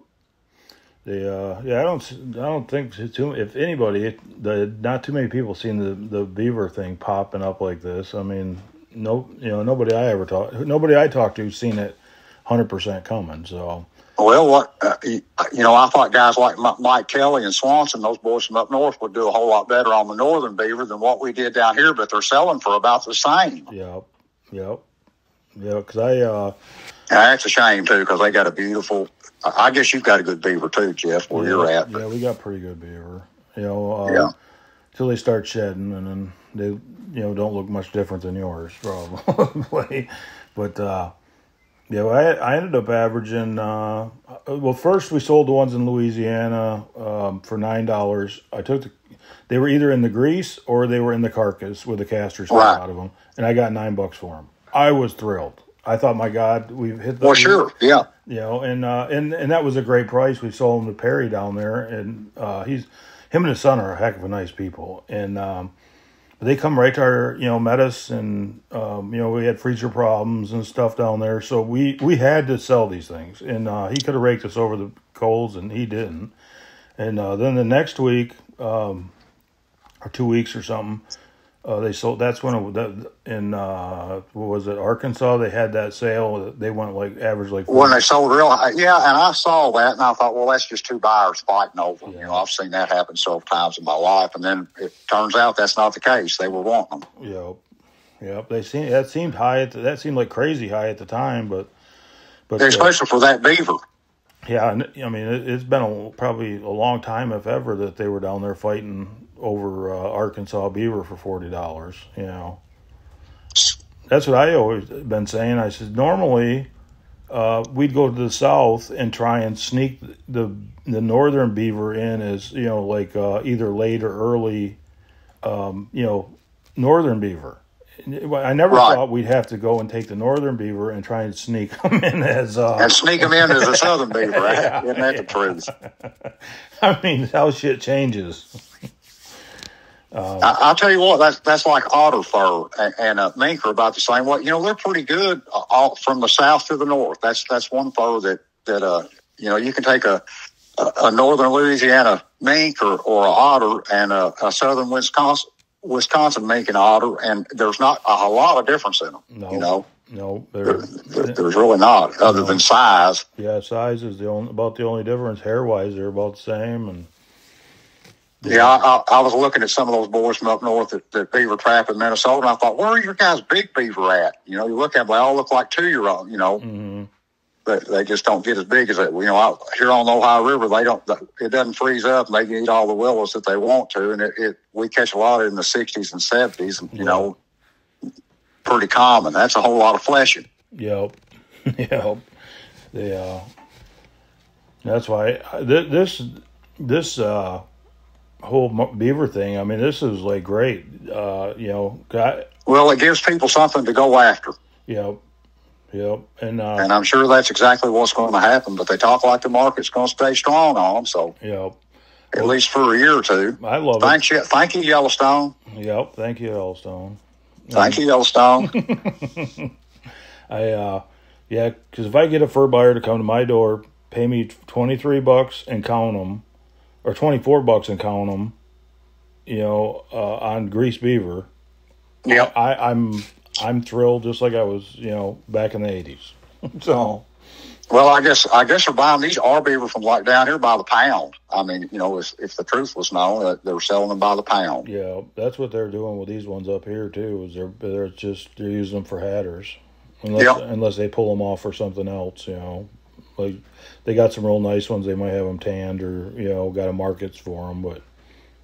I don't think if anybody, not too many people seen the beaver thing popping up like this. I mean, nobody I talked to seen it 100% coming. So. Well, I thought guys like Mike Kelly and Swanson, those boys from up north, would do a whole lot better on the northern beaver than what we did down here, but they're selling for about the same. Yep. Yeah, because that's a shame, too, because they got a beautiful... I guess you've got a good beaver, too, Jeff, where you're at. But. Yeah, we got pretty good beaver. Until they start shedding, and then they, don't look much different than yours, probably. But... I ended up averaging. First we sold the ones in Louisiana for $9. They were either in the grease or they were in the carcass with the casters out of them, and I got $9 for them. I was thrilled. I thought, my God, we've hit the. Well, sure, yeah. And that was a great price. We sold them to Perry down there, and him and his son are a heck of a nice people, and. They come right to our, met us, and, we had freezer problems and stuff down there. So we had to sell these things. And he could have raked us over the coals, and he didn't. And then the next week, or 2 weeks or something, they sold. That's when what was it, Arkansas? They had that sale. They went average when they sold real high. Yeah, and I saw that, and I thought, well, that's just two buyers fighting over them. I've seen that happen several times in my life, and then it turns out that's not the case. They were wanting them. Yep. That seemed high. That seemed like crazy high at the time, but especially for that beaver. Yeah, I mean, it's been probably a long time, if ever, that they were down there fighting over Arkansas beaver for $40. That's what I always been saying. I said normally we'd go to the south and try and sneak the northern beaver in as either late or early, northern beaver. I never thought we'd have to go and take the northern beaver and try and sneak them in as and sneak them in as a southern beaver. Right? Isn't that the truth? I mean, how shit changes. I'll tell you what, that's like otter fur and mink are about the same way. They're pretty good all from the south to the north. That's one fur that you can take a northern Louisiana mink or an otter and a southern Wisconsin mink and otter, and there's not a lot of difference in them. No, there's really not, other than size. Yeah, size is about the only difference. Hair-wise, they're about the same, and. Yeah, I was looking at some of those boys from up north that beaver trap in Minnesota, and I thought, where are your guys' big beaver at? You look at them, they all look like 2-year-old, Mm-hmm. But they just don't get as big as that. Out here on the Ohio River, it doesn't freeze up, and they can eat all the willows that they want to, and we catch a lot of it in the 60s and 70s, and, pretty common. That's a whole lot of fleshing. Yep. That's why this whole beaver thing, I mean, this is great. Well, it gives people something to go after. Yep. Yep. And I'm sure that's exactly what's going to happen. But they talk like the market's going to stay strong on them. So, yep. At least for a year or two. I love it. Thank you, Yellowstone. Yep. Thank you, Yellowstone. Thank you, Yellowstone. Yeah, because if I get a fur buyer to come to my door, pay me $23 and count them, or $24 and count them, on greased beaver. Yep. I'm thrilled, just like I was, back in the 80s. So. Well, I guess they're buying these R beaver from like down here by the pound. I mean, if the truth was known, they were selling them by the pound. Yeah, that's what they're doing with these ones up here too. Is they're using them for hatters, unless they pull them off for something else. Like they got some real nice ones. They might have them tanned or got a markets for them. But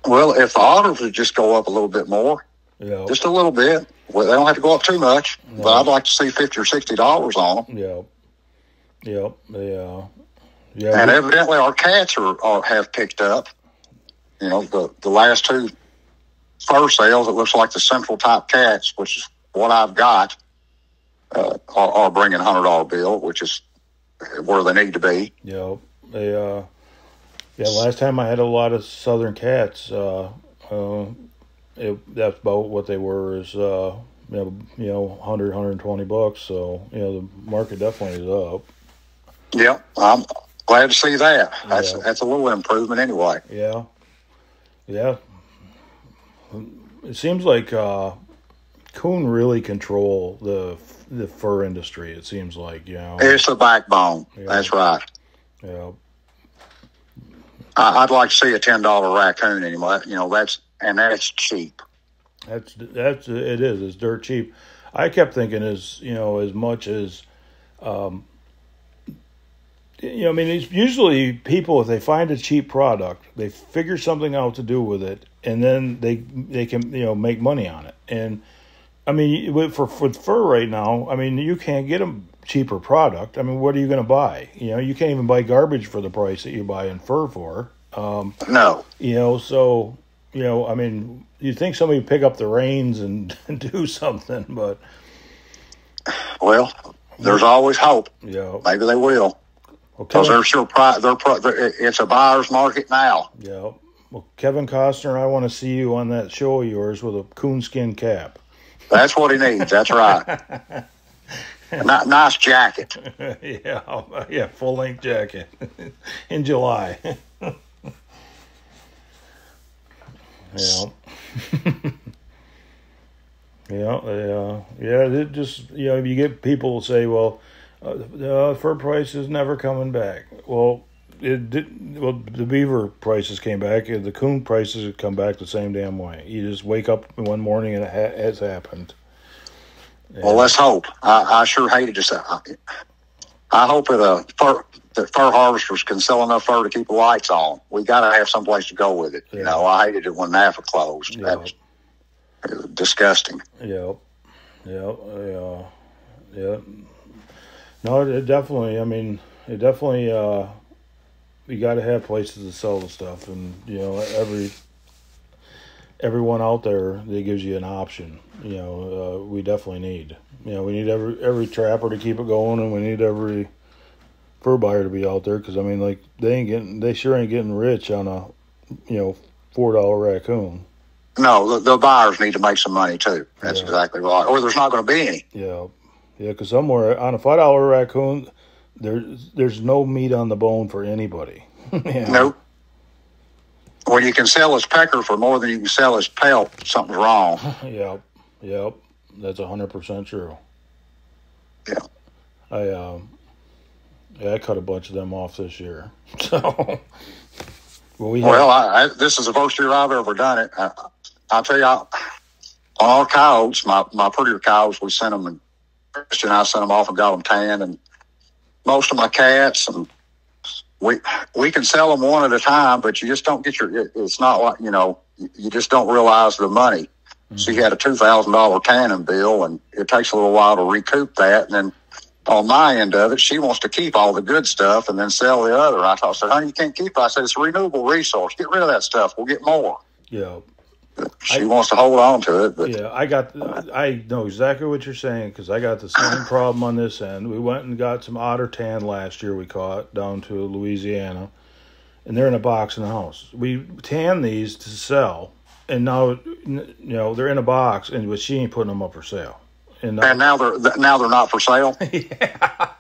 well, if the otters would just go up a little bit more, just a little bit. Well, they don't have to go up too much. No. But I'd like to see $50 or $60 on them. Yeah. Yep. And evidently our cats have picked up. The last two fur sales, it looks like the central type cats, which is what I've got, are bringing $100 bill, which is where they need to be. Yep. Last time I had a lot of southern cats. That's about what they were. Is $100, $120. So the market definitely is up. Yep, I'm glad to see that. That's a little improvement anyway. Yeah. It seems like coon really control the fur industry. It seems like it's the backbone. Yeah. That's right. Yeah. I'd like to see a $10 raccoon anyway. That's cheap. It is. It's dirt cheap. I kept thinking as much as. It's usually people, if they find a cheap product, they figure something out to do with it, and then they can make money on it. And I mean, with fur right now, I mean, you can't get a cheaper product. I mean, what are you going to buy? You can't even buy garbage for the price that you buy in fur for. No. So I mean, you'd think somebody would pick up the reins and do something, but well, there's always hope. Yeah, maybe they will. Because they're sure it's a buyer's market now. Yeah. Well, Kevin Costner, I want to see you on that show of yours with a coonskin cap. That's what he needs. That's right. Nice jacket. Yeah, full length jacket in July. It just you get people say, well. Fur price is never coming back. Well, it did. Well, the beaver prices came back. The coon prices have come back the same damn way. You just wake up one morning and it has happened. Well, let's hope. I sure hated to say. I hope that fur harvesters can sell enough fur to keep the lights on. We got to have some place to go with it. Yeah. I hated it when NAFA closed. Yeah. That was disgusting. Yeah. No, it definitely. I mean, you got to have places to sell the stuff, and everyone out there that gives you an option. We definitely need. We need every trapper to keep it going, and we need every fur buyer to be out there because I mean, like they sure ain't getting rich on a $4 raccoon. No, the buyers need to make some money too. That's exactly right. Or there's not going to be any. Yeah. Yeah, because somewhere on a $5 raccoon, there's no meat on the bone for anybody. Nope. When you can sell his pecker for more than you can sell his pelt, something's wrong. Yep. That's 100% true. Yeah. I cut a bunch of them off this year. So, this is the first year I've ever done it. I'll tell you, on our coyotes, my prettier coyotes, we sent them and Christian and I sent them off and got them tanned, and most of my cats, and we can sell them one at a time, but you just don't get it's not like, you just don't realize the money. Mm-hmm. She had a $2,000 tanning bill, and it takes a little while to recoup that. And then on my end of it, she wants to keep all the good stuff and then sell the other. I said, honey, you can't keep it. I said, it's a renewable resource. Get rid of that stuff. We'll get more. Yeah. She wants to hold on to it. But yeah, I know exactly what you're saying because I got the same problem on this end. We went and got some otter tan last year we caught down to Louisiana, and they're in a box in the house. We tan these to sell, and now they're in a box, but she ain't putting them up for sale. And now they're not for sale. Yeah.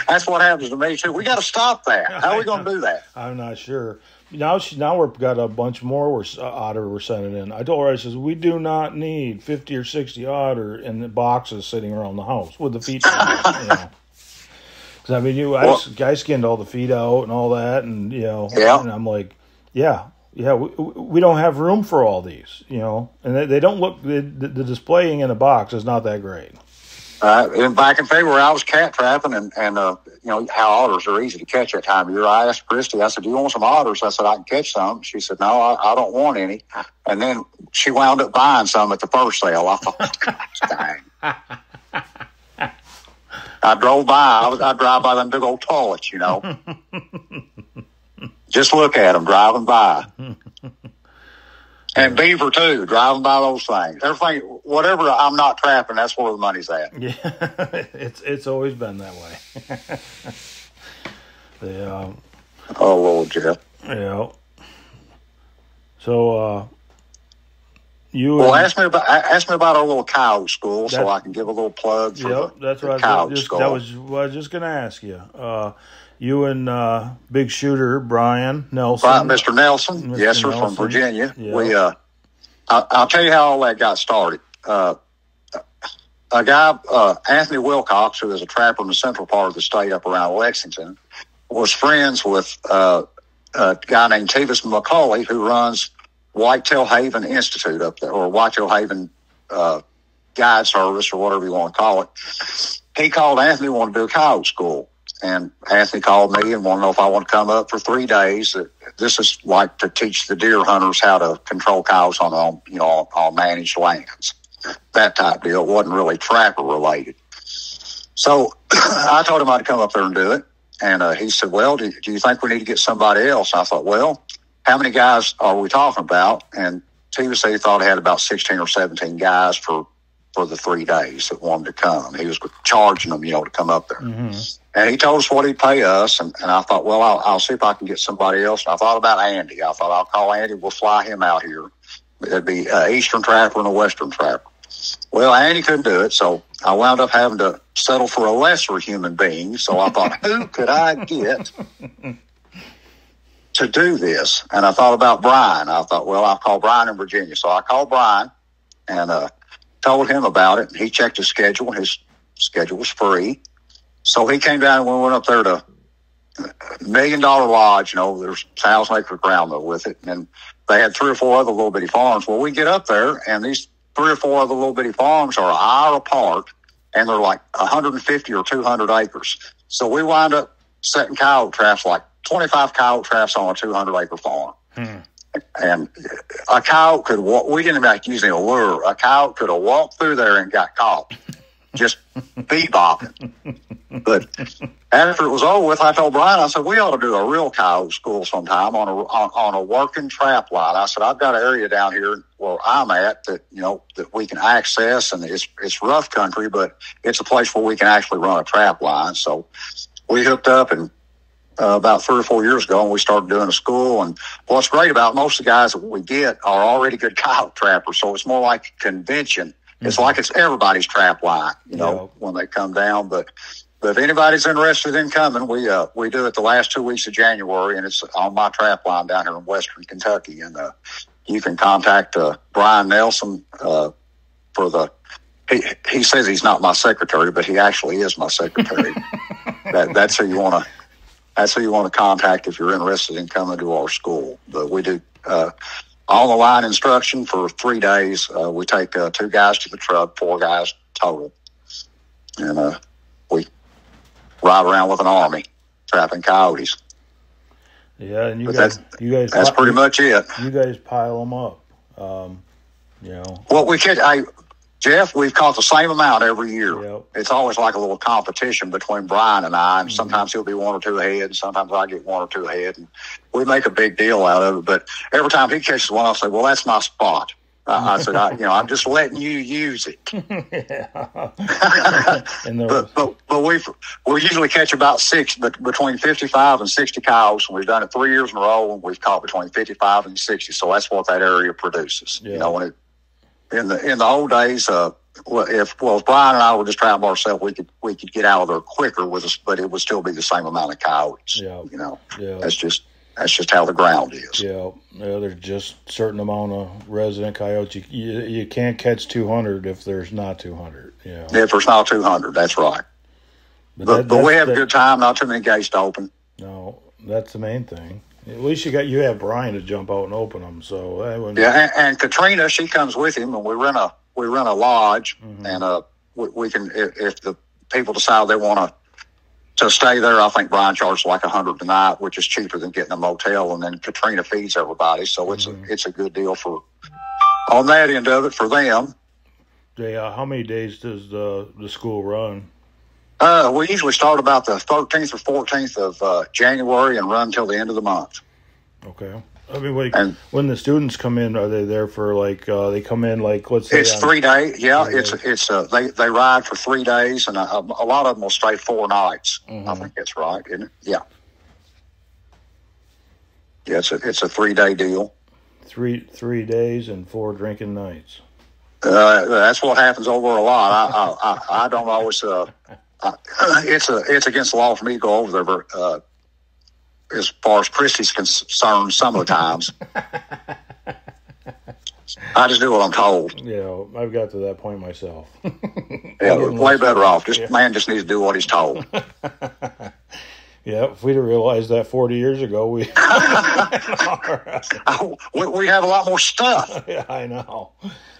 That's what happens to me too. We got to stop that. How are we going to do that? I'm not sure. Now we've got a bunch more otter we're sending in. I told her, I says, we do not need 50 or 60 otter in the boxes sitting around the house with the feet. Because I mean, I skinned all the feet out and all that, and and I'm like, yeah, we don't have room for all these, and they don't look. The displaying in a box is not that great. And back in February, I was cat trapping, and how otters are easy to catch that time of year. I asked Christy, I said, do you want some otters? I said, I can catch some. She said, no, I don't want any. And then she wound up buying some at the first sale. I thought, God, dang. I drove by. I drive by them big old toilets, Just look at them driving by. And beaver, too, driving by those things. Everything, whatever I'm not trapping, that's where the money's at. Yeah, it's always been that way. Oh, Lord, Jeff. Yeah. So, ask me about our little cow school so I can give a little plug for that's the what cow school. That was what I was just going to ask you. You and big shooter Brian Nelson. Mr. Nelson. Yes, sir, from Virginia. Yeah. I'll tell you how all that got started. A guy, Anthony Wilcox, who is a trapper in the central part of the state up around Lexington, was friends with a guy named Tevis McCauley, who runs Whitetail Haven Institute up there, or Whitetail Haven Guide Service, or whatever you want to call it. He called Anthony, wanted to do a coyote school. And Anthony called me and wanted to know if I want to come up for 3 days. This is like to teach the deer hunters how to control coyotes on managed lands. That type deal. It wasn't really trapper related. So I told him I'd come up there and do it. And he said, well, do you think we need to get somebody else? And I thought, well, how many guys are we talking about? And Tiva said he thought he had about 16 or 17 guys for the 3 days that wanted to come. He was charging them, to come up there. Mm-hmm. And he told us what he'd pay us. And I thought, well, I'll see if I can get somebody else. And I thought about Andy. I thought, I'll call Andy. We'll fly him out here. It'd be an Eastern trapper and a Western trapper. Well, Andy couldn't do it. So I wound up having to settle for a lesser human being. So I thought, who could I get to do this? And I thought about Brian. I thought, well, I'll call Brian in Virginia. So I called Brian and told him about it. He checked his schedule. His schedule was free. So he came down and we went up there to $1 Million Lodge. There's 1,000 acre ground though with it. And they had 3 or 4 other little bitty farms. Well, we get up there and these 3 or 4 other little bitty farms are an hour apart and they're like 150 or 200 acres. So we wind up setting coyote traps, like 25 coyote traps on a 200 acre farm. And a coyote could walk. We didn't like using a lure. A coyote could have walked through there and got caught, just bebopping. But after it was over with, I told Brian, I said, we ought to do a real coyote school sometime on a working trap line. I said, I've got an area down here where I'm at that, that we can access, and it's rough country, but it's a place where we can actually run a trap line. So we hooked up and about 3 or 4 years ago, and we started doing a school. And what's great about most of the guys that we get are already good coyote trappers, so it's more like a convention. Mm-hmm. It's like it's everybody's trap line, when they come down. But if anybody's interested in coming, we do it the last 2 weeks of January, and it's on my trap line down here in Western Kentucky. And you can contact Brian Nelson for the. He says he's not my secretary, but he actually is my secretary. That's who you want to. That's who you want to contact if you're interested in coming to our school. But we do on the line instruction for 3 days. We take 2 guys to the truck, 4 guys total, and we ride around with an army trapping coyotes. Yeah, and you guys. That's pretty much it. You guys pile them up. Well, we could. Jeff, we've caught the same amount every year. Yep. It's always like a little competition between Brian and I, and sometimes he'll be 1 or 2 ahead, and sometimes I get 1 or 2 ahead, and we make a big deal out of it. But every time he catches one, I'll say, well, that's my spot. I said, I'm just letting you use it. but we usually catch about 6, but between 55 and 60 cows. And we've done it 3 years in a row, and we've caught between 55 and 60. So that's what that area produces. Yeah. When in the old days, if Brian and I were just trying by ourselves, we could get out of there quicker with us, but it would still be the same amount of coyotes. Yeah. Yeah. That's just how the ground is. Yeah, there's just a certain amount of resident coyotes. You can't catch 200 if there's not 200. Yeah. If there's not 200, that's right. But we have a good time. Not too many gates to open. No, that's the main thing. At least you have Brian to jump out and open them. So that wouldn't... Yeah, and Katrina, she comes with him, and we rent a lodge, and we can, if the people decide they want to stay there, I think Brian charges like $100 a night, which is cheaper than getting a motel, and then Katrina feeds everybody, so it's a good deal on that end of it for them. Yeah, how many days does the school run? We usually start about the 13th or 14th of January and run till the end of the month. Okay. I mean, when the students come in, are they there for they come in let's say it's 3 days. Yeah, they ride for 3 days, and a lot of them will stay 4 nights. I think that's right, isn't it? Yeah. Yeah, it's a 3-day deal. 3 days and 4 drinking nights. That's what happens over a lot. I don't always. It's against the law for me to go over there. As far as Christy's concerned, some of the times. I just do what I'm told. Yeah, I've got to that point myself. Yeah, way better off. Man just needs to do what he's told. Yeah, if we'd have realized that 40 years ago, we have a lot more stuff. Yeah, I know.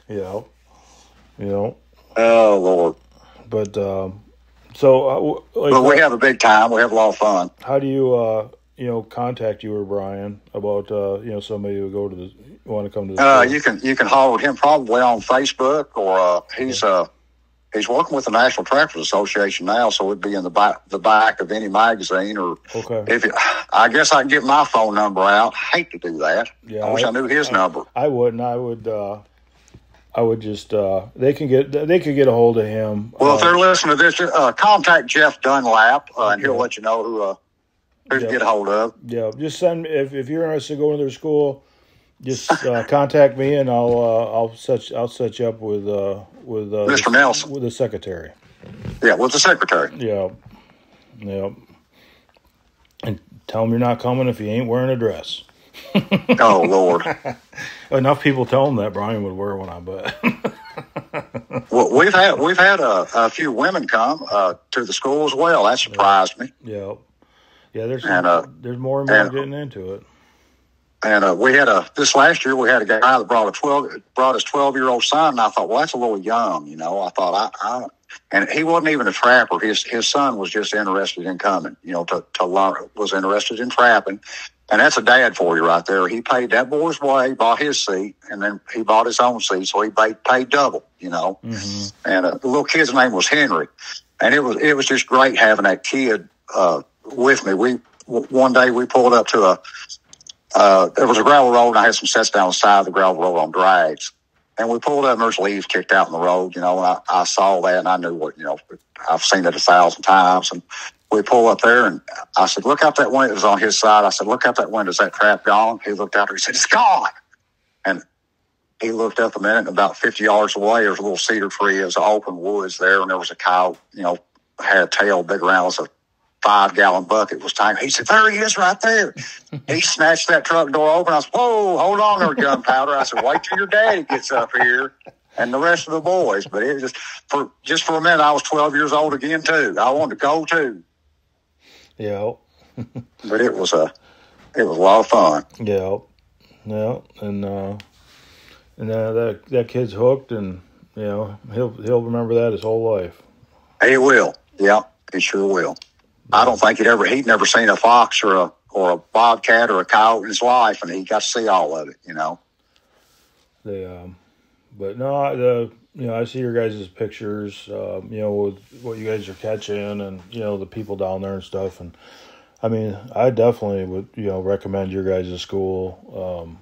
Yeah. Oh, Lord. But, but we have a big time. We have a lot of fun. How do you, contact you or Brian about, somebody who would want to come to the you can haul with him probably on Facebook, or he's working with the National Tractors Association now, so it'd be in the back of any magazine. Or I guess I can get my phone number out. I hate to do that. Yeah, I wish I knew his number. I wouldn't. I would just they could get a hold of him. Well, if they're listening to this, contact Jeff Dunlap, and he'll let you know who to get a hold of. Yeah, just send if you're interested in going to their school, just contact me, and I'll set you up with Mr. Nelson, with the secretary. Yeah, with the secretary. Yeah. And tell him you're not coming if you ain't wearing a dress. Oh, Lord. Enough people tell him that Brian would wear one, I bet. Well, we've had a few women come to the school as well. That surprised me. Yeah. There's more and more getting into it. And we had this last year we had a guy that brought his 12-year-old son, and I thought, well, that's a little young, I thought and he wasn't even a trapper. His son was just interested in coming, to learn, was interested in trapping. And that's a dad for you right there. He paid that boy's way, bought his seat, and then he bought his own seat, so he paid double, Mm-hmm. And the little kid's name was Henry. And it was just great having that kid with me. One day we pulled up to there was a gravel road, and I had some sets down the side of the gravel road on drags. And we pulled up, and there's leaves kicked out in the road, and I saw that, and I knew what, I've seen it 1,000 times. And we pull up there, and I said, look out that window. It was on his side. I said, look out that window. Is that trap gone? He looked out there. He said, it's gone. And he looked up a minute, and about 50 yards away, there was a little cedar tree. It was an open woods there, and there was a cow, had a tail big around. It was a 5-gallon bucket. Was time. He said, there he is right there. He snatched that truck door open. I said, whoa, hold on there, Gunpowder. I said, wait till your daddy gets up here. And the rest of the boys. But it was just for a minute, I was 12 years old again, too. I wanted to go, too. Yeah. But it was a lot of fun. Yeah. And that kid's hooked, and he'll remember that his whole life. He will. Yeah, he sure will. Yeah. I don't think he'd never seen a fox or a bobcat or a coyote in his life, and he got to see all of it. But no, I see your guys' pictures, with what you guys are catching, and the people down there and stuff. And I mean, I definitely would recommend your guys' school.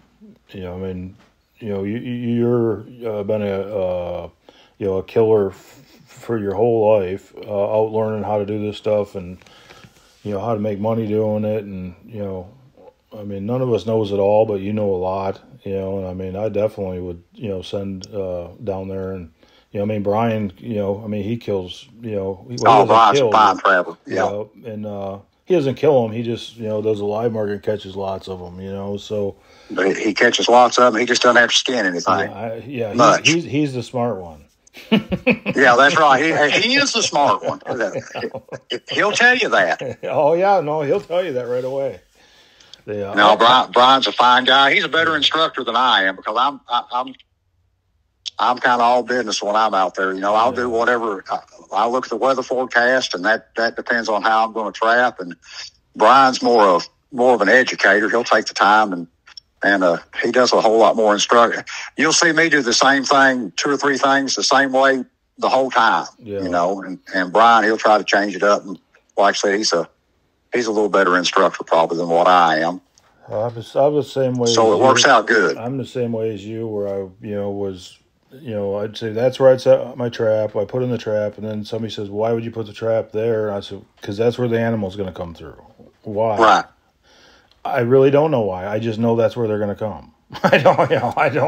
You're been a killer for your whole life, out learning how to do this stuff and how to make money doing it, and I mean, none of us knows it all, but you know a lot, and I mean, I definitely would, send down there. And, I mean, Brian, he kills, Brian's a fine traveler. Yeah. And he doesn't kill them. He just, does a live market and catches lots of them, so. But he catches lots of them. He just doesn't have to skin anything. He's the smart one. Yeah, that's right. He is the smart one. He'll tell you that. Oh, yeah. No, he'll tell you that right away. No, Brian's a fine guy. He's a better instructor than I am, because I'm kind of all business when I'm out there. I'll do whatever. I look at the weather forecast, and that depends on how I'm going to trap. And Brian's more of an educator. He'll take the time, and he does a whole lot more instruction. You'll see me do the same thing, 2 or 3 things the same way the whole time. Yeah. And Brian, he'll try to change it up. And like I said, he's a little better instructor probably than what I am. I was the same way. So it works out good. I'm the same way as you, where I, was, I'd say that's where I'd set my trap. I put in the trap, and then somebody says, "Why would you put the trap there?" And I said, "Because that's where the animal's going to come through." Why? Right. I really don't know why. I just know that's where they're going to come. I don't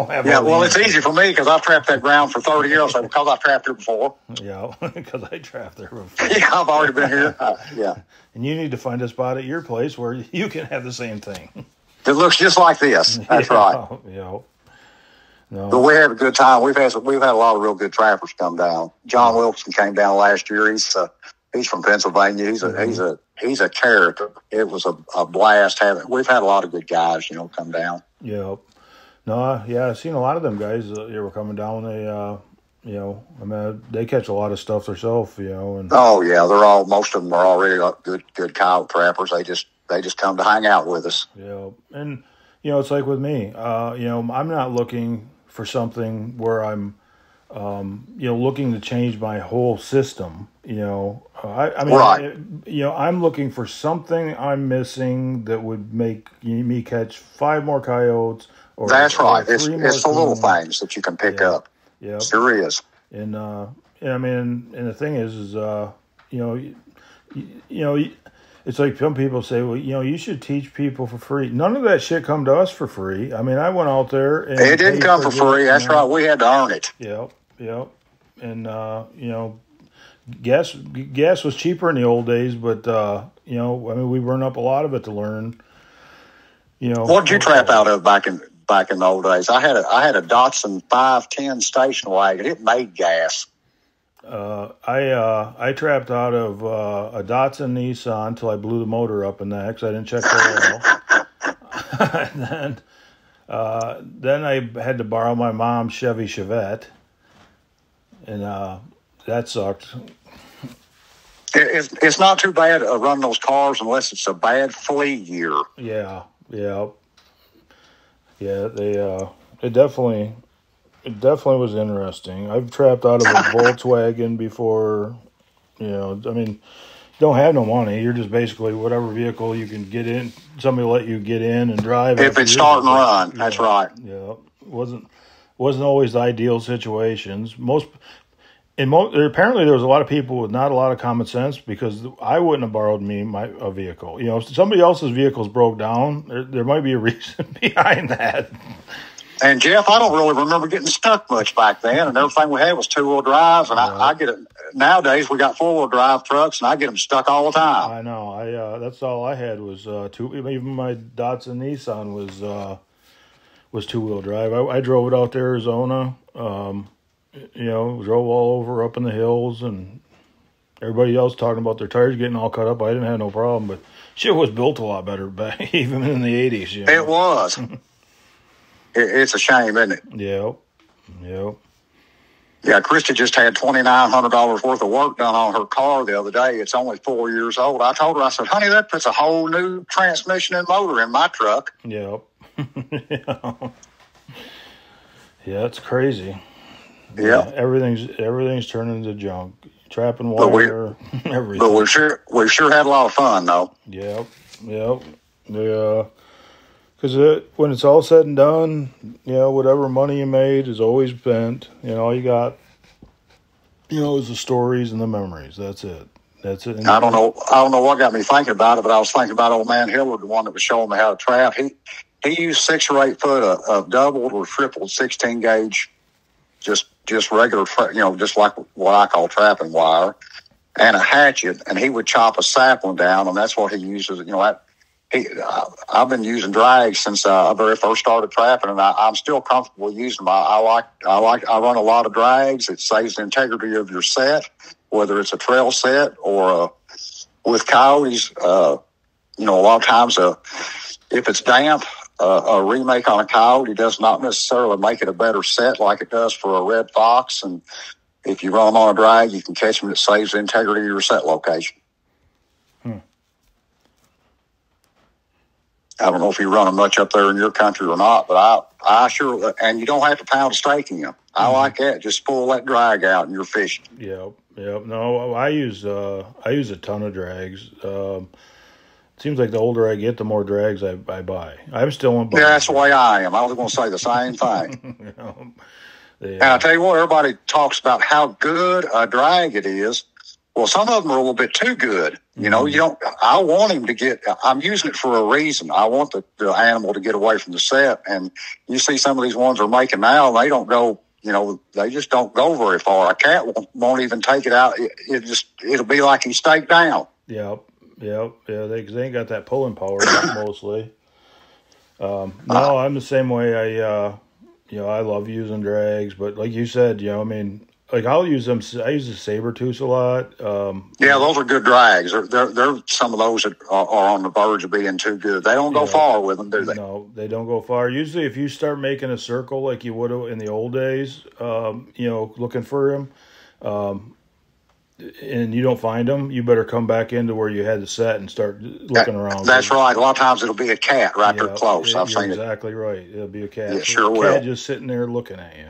have. Yeah, well, it's easy for me because I've trapped that ground for 30 years. So because I've trapped it before. Yeah, because I trapped there before. Yeah, I've already been here. Yeah. And you need to find a spot at your place where you can have the same thing. It looks just like this. That's right. Yeah. No. But we have a good time. We've had a lot of real good trappers come down. John Wilson came down last year. He's from Pennsylvania. He's a character. It was a blast having. We've had a lot of good guys, come down. Yeah. No, I've seen a lot of them guys that were coming down. They, they catch a lot of stuff themselves, and. Oh yeah, most of them are already good coyote trappers. They just come to hang out with us. Yeah, and it's like with me. I'm not looking for something where I'm, looking to change my whole system. Right. I'm looking for something I'm missing that would make me catch 5 more coyotes. That's right. It's the little things that you can pick up. Yeah, sure is. And and the thing is it's like some people say, well, you should teach people for free. None of that shit come to us for free. I mean, I went out there and it didn't come for free. That's right. We had to earn it. Yep. And gas was cheaper in the old days, but we burned up a lot of it to learn. What did you trap out of back in the old days? I had a Datsun 510 station wagon. It made gas. I trapped out of a Datsun Nissan until I blew the motor up in that because I didn't check the oil. And then I had to borrow my mom's Chevy Chevette, and that sucked. It's not too bad to run those cars unless it's a bad flea year. Yeah. It definitely was interesting. I've trapped out of a Volkswagen before. You don't have no money. You're just basically whatever vehicle you can get in. Somebody let you get in and drive. If it's start and run, that's right. Yeah, wasn't always the ideal situations. Apparently there was a lot of people with not a lot of common sense, because I wouldn't have borrowed a vehicle. If somebody else's vehicles broke down, there might be a reason behind that. And Jeff, I don't really remember getting stuck much back then, and everything we had was 2-wheel drives, and I get it nowadays. We got 4-wheel drive trucks, and I get them stuck all the time. I know. That's all I had was 2. Even my Datsun Nissan was 2-wheel drive. I drove it out to Arizona. Drove all over up in the hills, and everybody else talking about their tires getting all cut up. I didn't have no problem, but shit was built a lot better back even in the 80s. It was. It's a shame, isn't it? Yep. Yeah, Christy just had $2,900 worth of work done on her car the other day. It's only 4 years old. I told her, I said, honey, that puts a whole new transmission and motor in my truck. Yep. Yeah, it's crazy. Yeah. Everything's turning into junk. Trapping But wire, everything. But we've sure had a lot of fun though. Yep. Yeah. Because when it's all said and done, whatever money you made is always spent. All you got, is the stories and the memories. That's it. And I don't know what got me thinking about it, but I was thinking about old man Hillard, the one that was showing me how to trap. He used 6 or 8 foot of doubled or tripled 16 gauge, just regular, just like what I call trapping wire, and a hatchet, and he would chop a sapling down, and that's what he uses. I've been using drags since I very first started trapping, and I'm still comfortable using them. I run a lot of drags. It saves the integrity of your set, whether it's a trail set or with coyotes. A lot of times, if it's damp, a remake on a coyote does not necessarily make it a better set like it does for a red fox. And if you run them on a drag, you can catch them. It saves the integrity of your set location. I don't know if you run them much up there in your country or not, but I sure, and you don't have to pound a stake in them. I like that. Just pull that drag out and you're fishing. Yep. No, I use a ton of drags. Seems like the older I get, the more drags I buy. I'm still on. Yeah, that's the way I am. I was going to say the same thing. And I tell you what, everybody talks about how good a drag it is. Well, some of them are a little bit too good. I want him to get, I'm using it for a reason. I want the animal to get away from the set. And you see some of these ones are making now, they don't go, they just don't go very far. A cat won't even take it out. It'll be like he's staked down. Yep. Yeah. They ain't got that pulling power mostly. No, I'm the same way. I love using drags, but like you said, like I'll use them. I use the Sabertooth a lot. Yeah, those are good drags. They're some of those that are on the verge of being too good. They don't go far with them, do they? No, they don't go far. Usually, if you start making a circle like you would in the old days, looking for them, and you don't find them, you better come back into where you had the set and start looking around. That's right. A lot of times it'll be a cat right there close. I've seen it. Exactly right. It'll be a cat. It sure will. Cat just sitting there looking at you.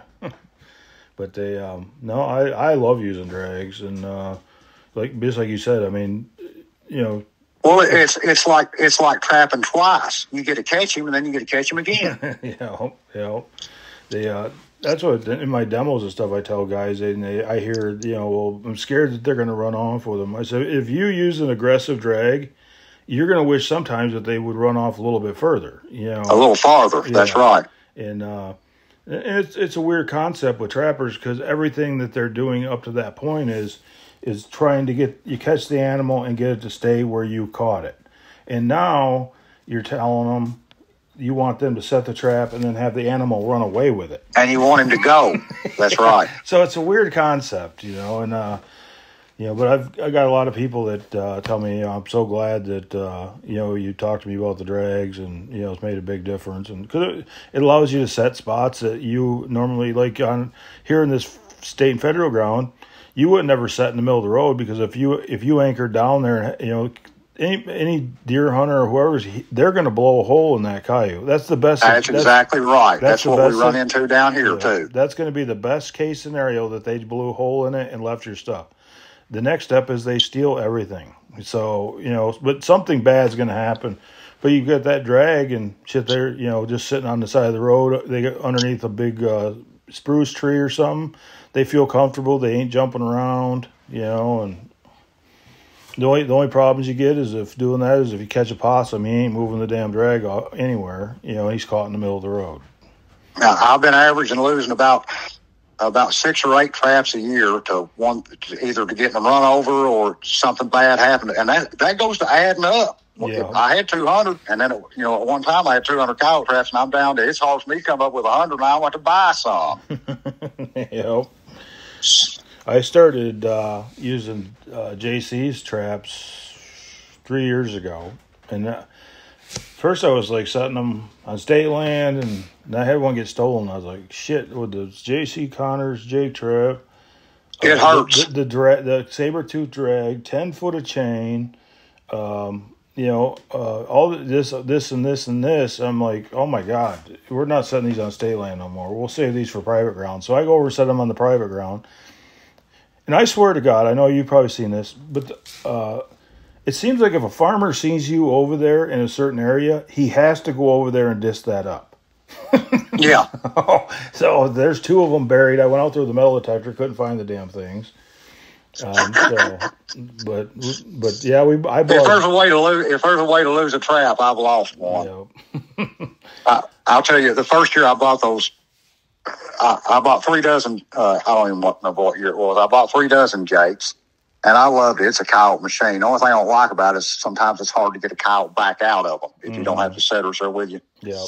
But they, I love using drags, and just like you said, Well, it's like trapping twice. You get to catch him, and then you get to catch him again. That's what in my demos and stuff I tell guys, I hear, I'm scared that they're going to run off with them. I said, if you use an aggressive drag, you're going to wish sometimes that they would run off a little bit further. A little farther. Yeah. That's right. And it's a weird concept with trappers because everything that they're doing up to that point is trying to catch the animal and get it to stay where you caught it. And now you're telling them you want them to set the trap and then have the animal run away with it. And you want him to go. That's right. So it's a weird concept, and but I got a lot of people that tell me, I'm so glad that you talked to me about the drags, and it's made a big difference, and because it allows you to set spots that you normally, like on here in this state and federal ground, you would never set in the middle of the road, because if you anchor down there, any deer hunter or whoever's, they're going to blow a hole in that coyote. That's the best. That's exactly right. That's what we run into down here too. That's going to be the best case scenario, that they blew a hole in it and left your stuff. The next step is they steal everything. So, but something bad's going to happen. But you get that drag and shit there, just sitting on the side of the road. They get underneath a big spruce tree or something. They feel comfortable. They ain't jumping around, and the only problems you get is if you catch a possum, he ain't moving the damn drag anywhere. He's caught in the middle of the road. Now, I've been averaging losing about 6 or 8 traps a year to either to getting them run over or something bad happened, and that goes to adding up. Yeah. I had 200, and then at one time I had 200 coyote traps, and I'm down to, it's hard for me to come up with 100, and I want to buy some. Yep. I started using JC's traps 3 years ago, and first I was like setting them on state land, and I had one get stolen. I was like, shit, with the JC Connors Jake trap. It hurts. The Sabertooth drag, 10 foot of chain, all this, and this, and this. I'm like, oh my God, we're not setting these on state land no more. We'll save these for private ground. So I go over and set them on the private ground. And I swear to God, I know you've probably seen this, but it seems like if a farmer sees you over there in a certain area, he has to go over there and disc that up. Yeah. So there's 2 of them buried. I went out there with the metal detector, couldn't find the damn things. But yeah, I bought. If there's a way to lose a trap, I've lost one. Yep. I'll tell you, the first year I bought those, I bought 3 dozen. I don't even know what year it was. I bought 3 dozen Jakes, and I loved it. It's a coyote machine. The only thing I don't like about it is sometimes it's hard to get a coyote back out of them if you don't have the setters there with you. Yeah.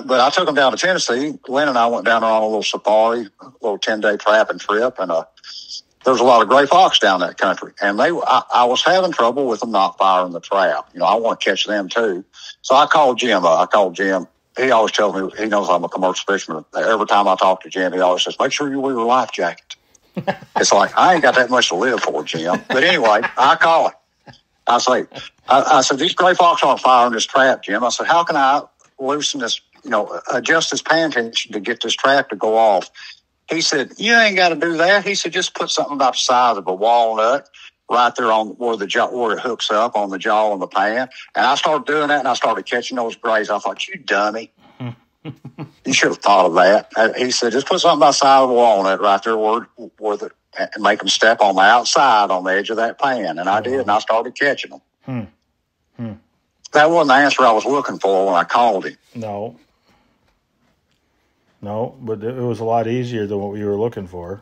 But I took them down to Tennessee. Lynn and I went down there on a little safari, a little 10-day trapping trip, and there was a lot of gray fox down that country, and I was having trouble with them not firing the trap. I want to catch them too. So I called Jim. He always tells me, he knows I'm a commercial fisherman. Every time I talk to Jim, he always says, make sure you wear your life jacket. It's like, I ain't got that much to live for, Jim. But anyway, I call him. I said, these gray fox aren't firing this trap, Jim. I said, how can I loosen this, adjust this pan tension to get this trap to go off? He said, you ain't got to do that. He said, just put something about the size of a walnut right there on where it hooks up on the jaw on the pan. And I started doing that, and I started catching those grays. I thought, you dummy. You should have thought of that. He said, just put something about the size of a walnut right there and make them step on the outside on the edge of that pan. And I did, and I started catching them. That wasn't the answer I was looking for when I called him. No, but it was a lot easier than what we were looking for.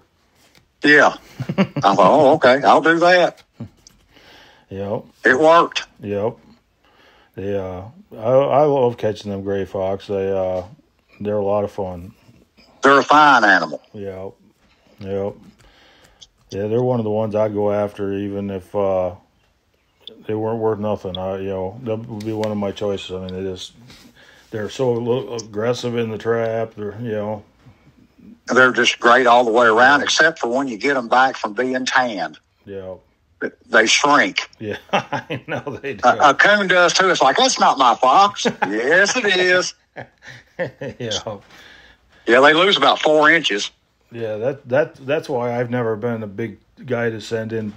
Yeah. I thought, okay, I'll do that. Yep. It worked. Yep. I love catching them gray fox. They're a lot of fun. They're a fine animal. Yep. Yeah, they're one of the ones I'd go after, even if they weren't worth nothing. That would be one of my choices. I mean, they're so aggressive in the trap. They're just great all the way around, except for when you get them back from being tanned. Yeah. They shrink. Yeah, I know they do. A coon does too. It's like, that's not my fox. Yes, it is. Yeah. Yeah, they lose about 4 inches. Yeah, that's why I've never been a big guy to send in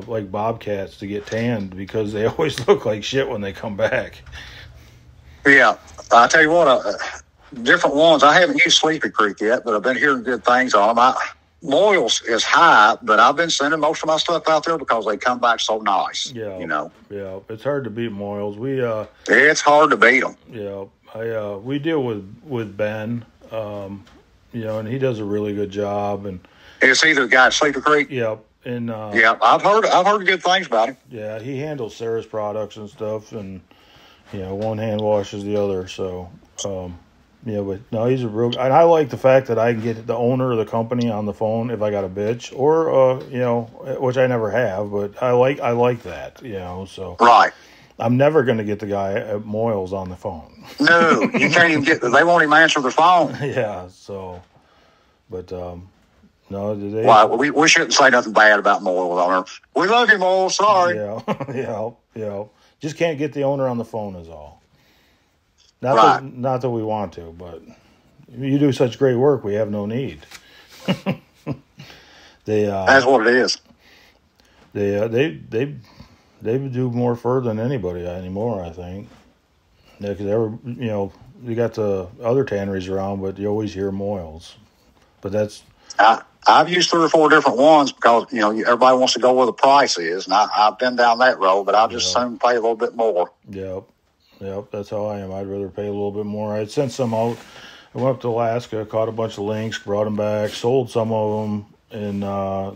like bobcats to get tanned, because they always look like shit when they come back. Yeah, I tell you what, different ones. I haven't used Sleepy Creek yet, but I've been hearing good things on them. Moyles is high, but I've been sending most of my stuff out there because they come back so nice. Yeah, Yeah, it's hard to beat Moyles. It's hard to beat them. Yeah, we deal with Ben, and he does a really good job. And is he the guy at Sleepy Creek? Yeah, and I've heard good things about him. Yeah, he handles Sarah's products and stuff, and one hand washes the other. So, but no, he's a real. And I like the fact that I can get the owner of the company on the phone if I got a bitch, or which I never have, but I like that. So right. I'm never going to get the guy at Moyles on the phone. No, you can't even get. They won't even answer the phone. Yeah. So, but no, did they? Well, we shouldn't say nothing bad about Moyles on her. We love you, Moyles. Sorry. Yeah. Just can't get the owner on the phone is all. Not that we want to, but you do such great work, we have no need. That's what it is. They do more fur than anybody anymore, I think. Yeah, because you got the other tanneries around, but you always hear Moyles. But that's I've used 3 or 4 different ones because everybody wants to go where the price is, and I've been down that road, but I'll just soon pay a little bit more. Yep, that's how I am. I'd rather pay a little bit more. I'd sent some out. I went up to Alaska, caught a bunch of lynx, brought them back, sold some of them, and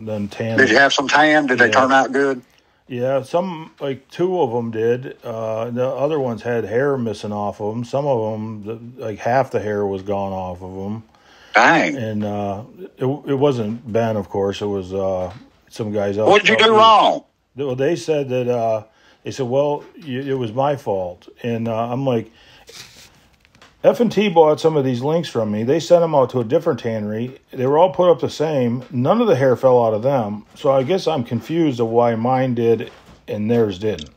then tanned. Did you have some tan? Did they turn out good? Yeah, some, like 2 of them did. The other ones had hair missing off of them. Some of them, like half the hair was gone off of them. Dang. And it wasn't Ben, of course. It was some guys else. What did you do wrong? Well, they said that, it was my fault. And I'm like, F&T bought some of these lynx from me. They sent them out to a different tannery. They were all put up the same. None of the hair fell out of them. So I guess I'm confused of why mine did and theirs didn't.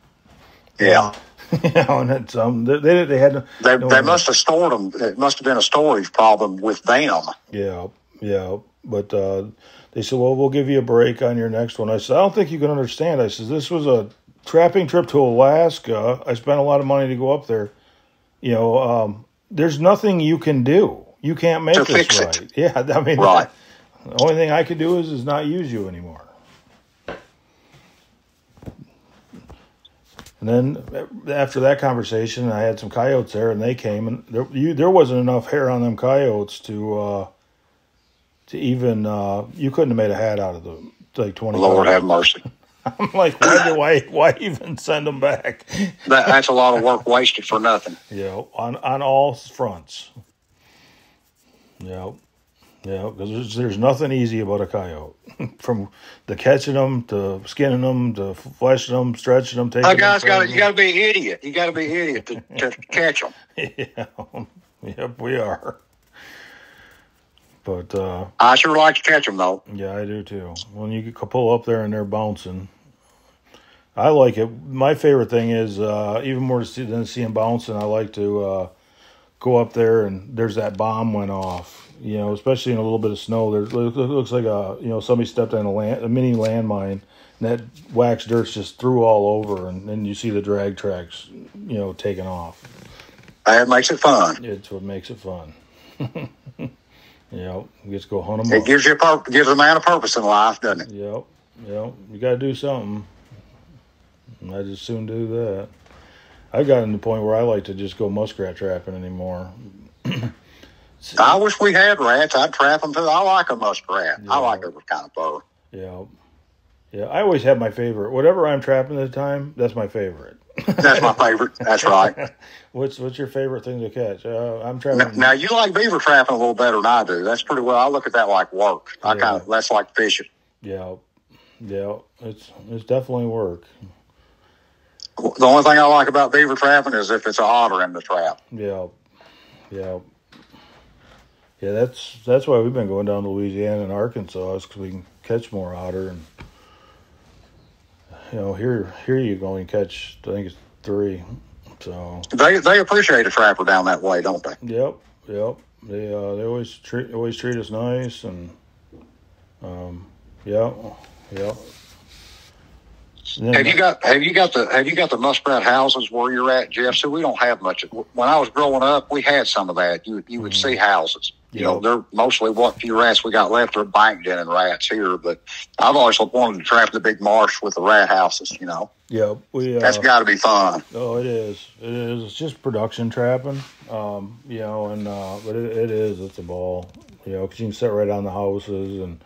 Yeah. And it's, they had They must have stored them. It must have been a storage problem with them. Yeah. But they said, well, we'll give you a break on your next one. I said, I don't think you can understand. I said, this was a trapping trip to Alaska. I spent a lot of money to go up there. There's nothing you can do. You can't make this right. It. Yeah, I mean, right. The only thing I could do is not use you anymore. And then after that conversation, I had some coyotes there, and they came, and there wasn't enough hair on them coyotes to even you couldn't have made a hat out of them, like 20. Lord have mercy. I'm like, why even send them back? That's a lot of work wasted for nothing. Yeah, on all fronts. Yeah, because there's nothing easy about a coyote. From the catching them to skinning them to fleshing them, stretching them, taking them. You got to be an idiot. You got to be an idiot to catch them. Yeah, yep, we are. But I sure like to catch them, though. Yeah, I do too. When you pull up there and they're bouncing, I like it. My favorite thing is even more than seeing bouncing. I like to go up there and there's that bomb went off. Especially in a little bit of snow. It looks like somebody stepped on a mini landmine, and that wax dirt's just threw all over, and then you see the drag tracks, taking off. That makes it fun. It's what makes it fun. You get to go hunt them. It gives a man a purpose in life, doesn't it? Yep. You got to do something. And I just soon do that. I've gotten to the point where I like to just go muskrat trapping anymore. I wish we had rats. I'd trap them too. I like a muskrat. Yeah. I like every kind of bird. Yeah. I always have my favorite. Whatever I'm trapping at the time, that's my favorite. That's my favorite. That's right. What's your favorite thing to catch? I'm trapping. Now you like beaver trapping a little better than I do. That's pretty well. I look at that like work. That's like fishing. Yeah. It's definitely work. The only thing I like about beaver trapping is if it's an otter in the trap. Yeah. Yeah, that's why we've been going down to Louisiana and Arkansas, is because we can catch more otter. And here you go and catch, I think it's 3. So they appreciate a trapper down that way, don't they? Yep. They always treat us nice, and yeah. Have you got the muskrat houses where you're at, Jeff? So we don't have much. When I was growing up, we had some of that. You would see houses. They're mostly what few rats we got left are banked in rats here. But I've always wanted to trap the big marsh with the rat houses. Yeah, that's got to be fun. Oh, it is. It's just production trapping. But it is. It's a ball. Because you can sit right on the houses and.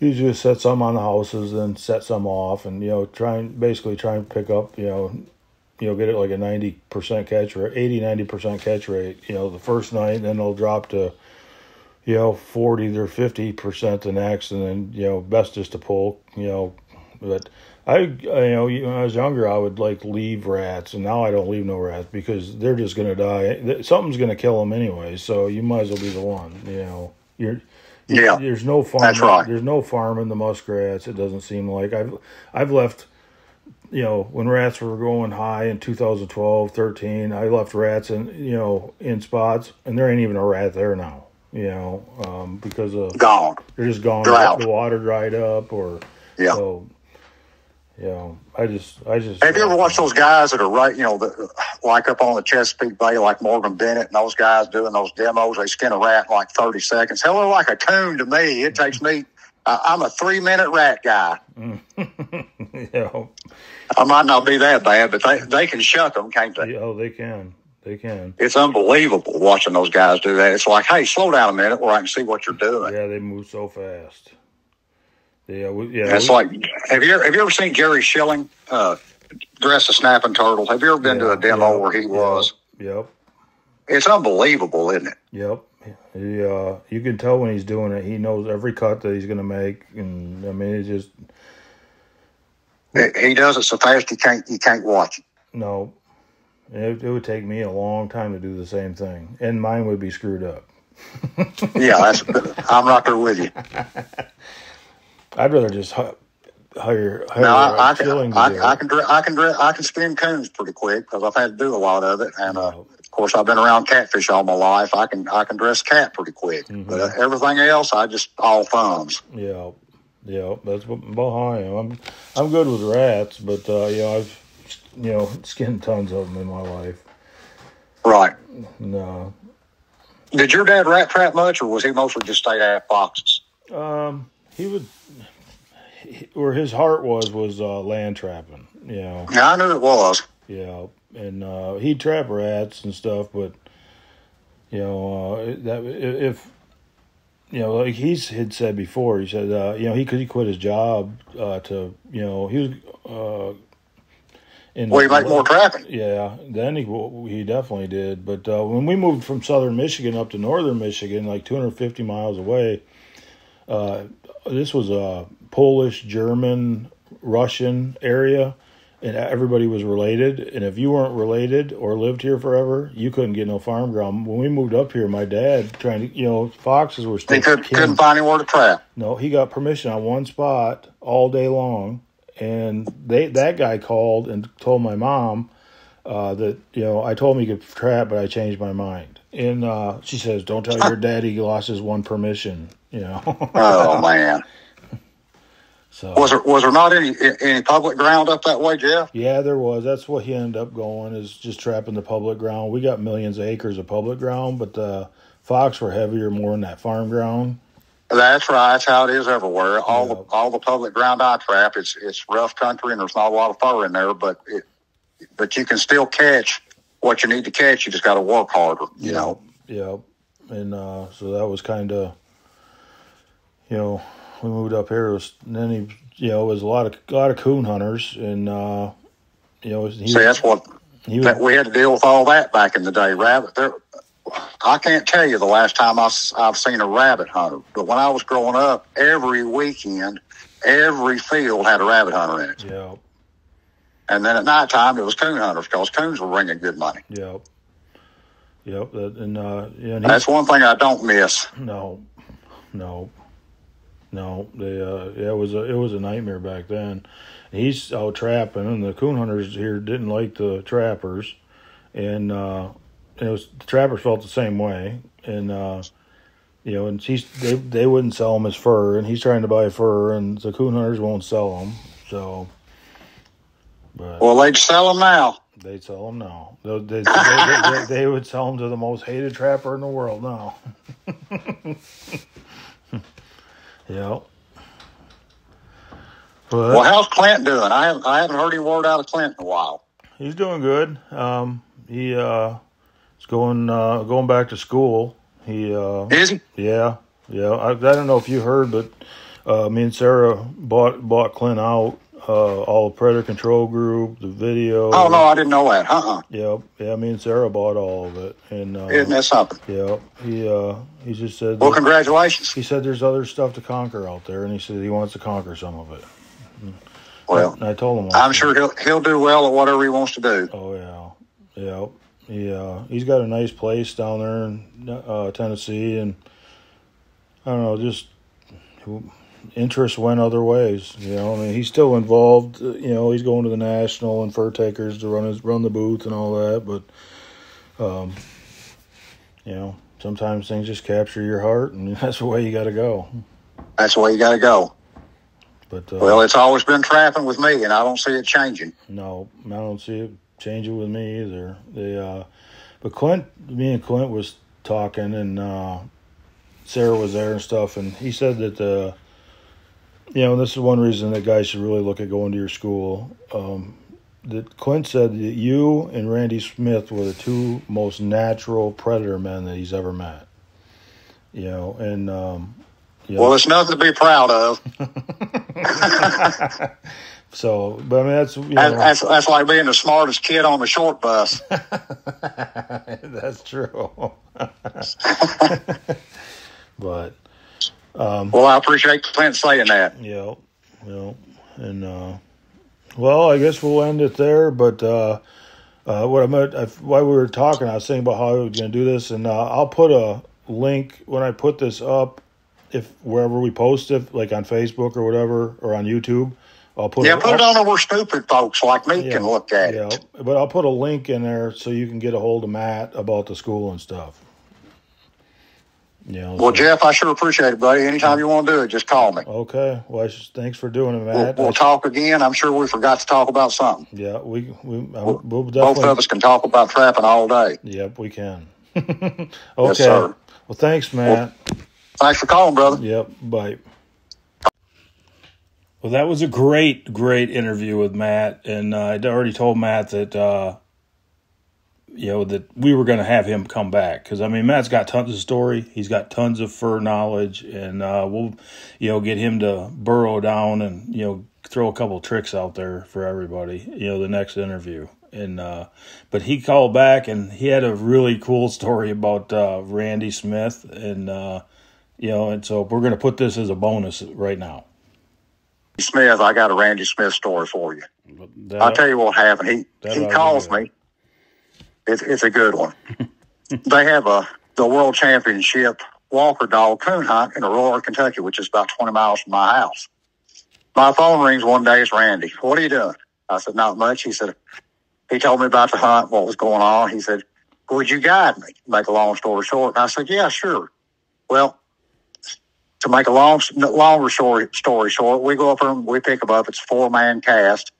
You just set some on the houses, then set some off, and try and pick up, get it like a 90% catch rate, 80-90% catch rate, the first night, and then it'll drop to 40 or 50% the next, and then best is to pull, But when I was younger, I would leave rats, and now I don't leave no rats because they're just gonna die. Something's gonna kill them anyway, so you might as well be the one. There's no farm. That's right. There's no farm in the muskrats. It doesn't seem like I've left. When rats were going high in 2012, 13, I left rats in spots, and there ain't even a rat there now. Because of gone. They're just gone. The water dried up, or I just. Have you ever watched those guys that are like up on the Chesapeake Bay, like Morgan Bennett and those guys doing those demos? They skin a rat in like 30 seconds. Hell, they're like a coon to me. It takes me. I'm a 3-minute rat guy. I might not be that bad, but they can shuck them, can't they? Oh, they can. It's unbelievable watching those guys do that. It's like, hey, slow down a minute where I can see what you're doing. Yeah, they move so fast. Like, have you ever seen Jerry Schilling dress a snapping turtle? Have you ever been to a demo where he was? Yep. It's unbelievable, isn't it? Yep. You can tell when he's doing it. He knows every cut that he's going to make, and I mean, he does it so fast you can't watch it. No, it would take me a long time to do the same thing, and mine would be screwed up. Yeah, I'm right there with you. I'd rather just hire Now I Schilling to do it. I can skin coons pretty quick because I've had to do a lot of it, and Yeah. of course I've been around catfish all my life. I can dress cat pretty quick, but everything else I just all thumbs. Yeah, yeah, that's about how I am. I'm good with rats, but I've skinned tons of them in my life. Right. No, Did your dad rat trap much, or was he mostly just stay after foxes? he would. Where his heart was land trapping. Yeah, I knew it was. Yeah, and he'd trap rats and stuff, but that if. Like had said before, he said, he quit his job to, he was in. Well, he make more trapping. Yeah, then he definitely did. But when we moved from southern Michigan up to northern Michigan, like 250 miles away, this was a Polish, German, Russian area, and everybody was related. And if you weren't related or lived here forever, you couldn't get no farm ground. When we moved up here, my dad trying to, foxes were still. He couldn't find anywhere to trap. No, he got permission on one spot all day long, and that guy called and told my mom that I told him he could trap, but I changed my mind. And she says, "Don't tell your daddy he lost his one permission." Oh man. So was there not any public ground up that way, Jeff? Yeah, there was. That's what he ended up going, is just trapping the public ground. We got millions of acres of public ground, but the fox were heavier more in that farm ground. That's right. That's how it is everywhere. All the public ground I trap, it's rough country and there's not a lot of fur in there, but you can still catch what you need to catch. You just got to work harder. You know. Yeah, and so that was kind of, we moved up here. Then it was a lot of coon hunters, and that's what we had to deal with all that back in the day. Rabbit, I can't tell you the last time I've seen a rabbit hunter, but when I was growing up, every weekend, every field had a rabbit hunter in it. Yeah. And then at nighttime, it was coon hunters because coons were bringing good money. Yep. Yep. And that's one thing I don't miss. No. It was a nightmare back then. He's out trapping, and the coon hunters here didn't like the trappers, and the trappers felt the same way, and and they wouldn't sell him his fur, and he's trying to buy fur, and the coon hunters won't sell him. So, but well, they'd sell them now. They'd sell them now. They would sell them to the most hated trapper in the world now. Yeah. Well, how's Clint doing? I haven't heard any word out of Clint in a while. He's doing good. He is going back to school. Is he? Yeah. I don't know if you heard, but me and Sarah bought Clint out. All the predator control group, the video. Oh no, I didn't know that. Yeah. Me and Sarah bought all of it, and isn't that something? Yeah. He just said. Well, congratulations. He said there's other stuff to conquer out there, and he said he wants to conquer some of it. Well, and I told him. I'm sure he'll do well at whatever he wants to do. Oh yeah. He's got a nice place down there in Tennessee, and I don't know, just. Interest went other ways, he's still involved. He's going to the National and Fur Takers to run the booth and all that. But, sometimes things just capture your heart, and that's the way you got to go. That's the way you got to go. But well, it's always been trapping with me, and I don't see it changing. No, I don't see it changing with me either. But me and Clint was talking, and Sarah was there and stuff, and he said that. This is one reason that guys should really look at going to your school. That Clint said that you and Randy Smith were the two most natural predator men that he's ever met. Well, it's nothing to be proud of. So, but I mean, that's like being the smartest kid on the short bus. That's true. But. Well, I appreciate Clint saying that. Yeah, and I guess we'll end it there. But while we were talking, I was thinking about how I was going to do this, and I'll put a link when I put this up, if wherever we post it, like on Facebook or whatever, or on YouTube. I'll Yeah, put it on there where stupid folks like me can look at it. But I'll put a link in there so you can get a hold of Matt about the school and stuff. Well, Jeff, I sure appreciate it, buddy. Anytime you want to do it, just call me. Okay. Well, thanks for doing it, Matt. We'll talk again. I'm sure we forgot to talk about something. Yeah, we'll definitely. Both of us can talk about trapping all day. Yep, we can. Okay. Yes, sir. Well, thanks, Matt. Thanks for calling, brother. Yep, bye. Well, that was a great interview with Matt, and I'd already told Matt that that we were going to have him come back because Matt's got tons of story. He's got tons of fur knowledge, and we'll get him to burrow down and throw a couple tricks out there for everybody. The next interview, and but he called back and he had a really cool story about Randy Smith, and and so we're going to put this as a bonus right now. Smith, I got a Randy Smith story for you. I'll tell you what happened. He calls me. It's a good one. They have the World Championship Walker Dog coon hunt in Aurora, Kentucky, which is about 20 miles from my house. My phone rings one day. It's Randy. What are you doing? I said, not much. He said, he told me about the hunt, what was going on. He said, would you guide me? Make a long story short. And I said, yeah, sure. Well, to make a longer story short, we go up there and we pick them up. It's a 4-man cast.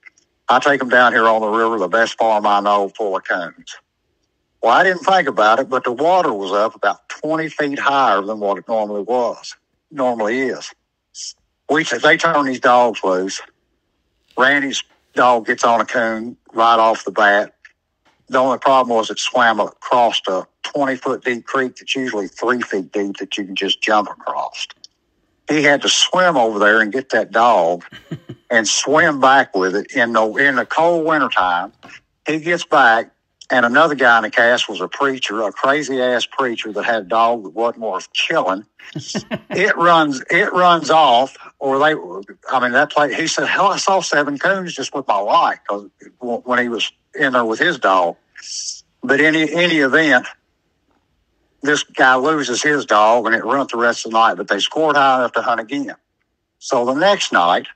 I take them down here on the river, the best farm I know, full of coons. Well, I didn't think about it, but the water was up about 20 feet higher than what it normally is. They turn these dogs loose. Randy's dog gets on a coon right off the bat. The only problem was it swam across a 20-foot deep creek that's usually 3 feet deep that you can just jump across. He had to swim over there and get that dog and swim back with it in the cold wintertime. He gets back, and another guy in the cast was a preacher, a crazy-ass preacher that had a dog that wasn't worth killing. It runs off, that place, he said, hell, I saw 7 coons just with my light when he was in there with his dog. But in any event, this guy loses his dog, and it runs the rest of the night, but they scored high enough to hunt again. So the next night,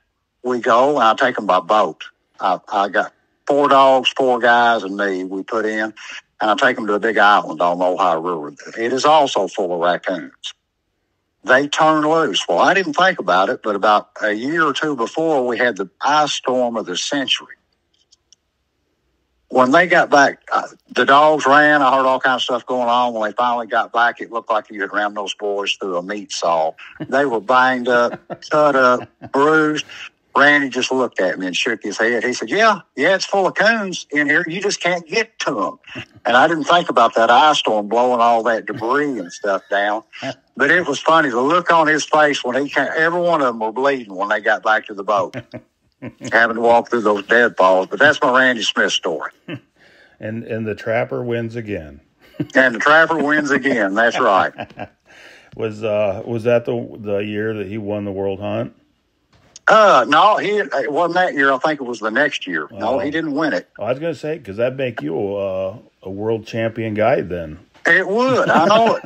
we go, and I take them by boat. I got 4 dogs, 4 guys, and me, we put in, and I take them to a big island on the Ohio River. It is also full of raccoons. They turn loose. Well, I didn't think about it, but about a year or two before, we had the ice storm of the century. When they got back, the dogs ran. I heard all kinds of stuff going on. When they finally got back, it looked like you had rammed those boys through a meat saw. They were banged up, cut up, bruised. Randy just looked at me and shook his head. He said, yeah, it's full of coons in here. You just can't get to them. And I didn't think about that ice storm blowing all that debris and stuff down. But it was funny. The look on his face when he came, every one of them were bleeding when they got back to the boat, having to walk through those deadfalls. But that's my Randy Smith story. And the trapper wins again. And the trapper wins again. That's right. Was that the year that he won the World Hunt? No, it wasn't that year. I think it was the next year. No, he didn't win it. I was going to say, because that'd make you a world champion guide then. It would. I know it.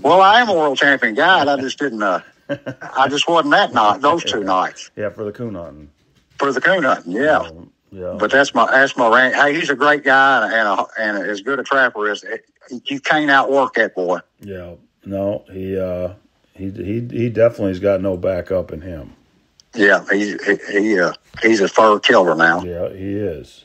Well, I am a world champion guide. I just didn't. I just wasn't that night. Those 2 nights. Yeah, for the coon hunting. For the coon hunting, yeah. Yeah. But that's my Randy. Hey, he's a great guy and as good a trapper as you can't outwork that boy. Yeah. No, he definitely has got no backup in him. Yeah, he's a fur killer now. Yeah, he is.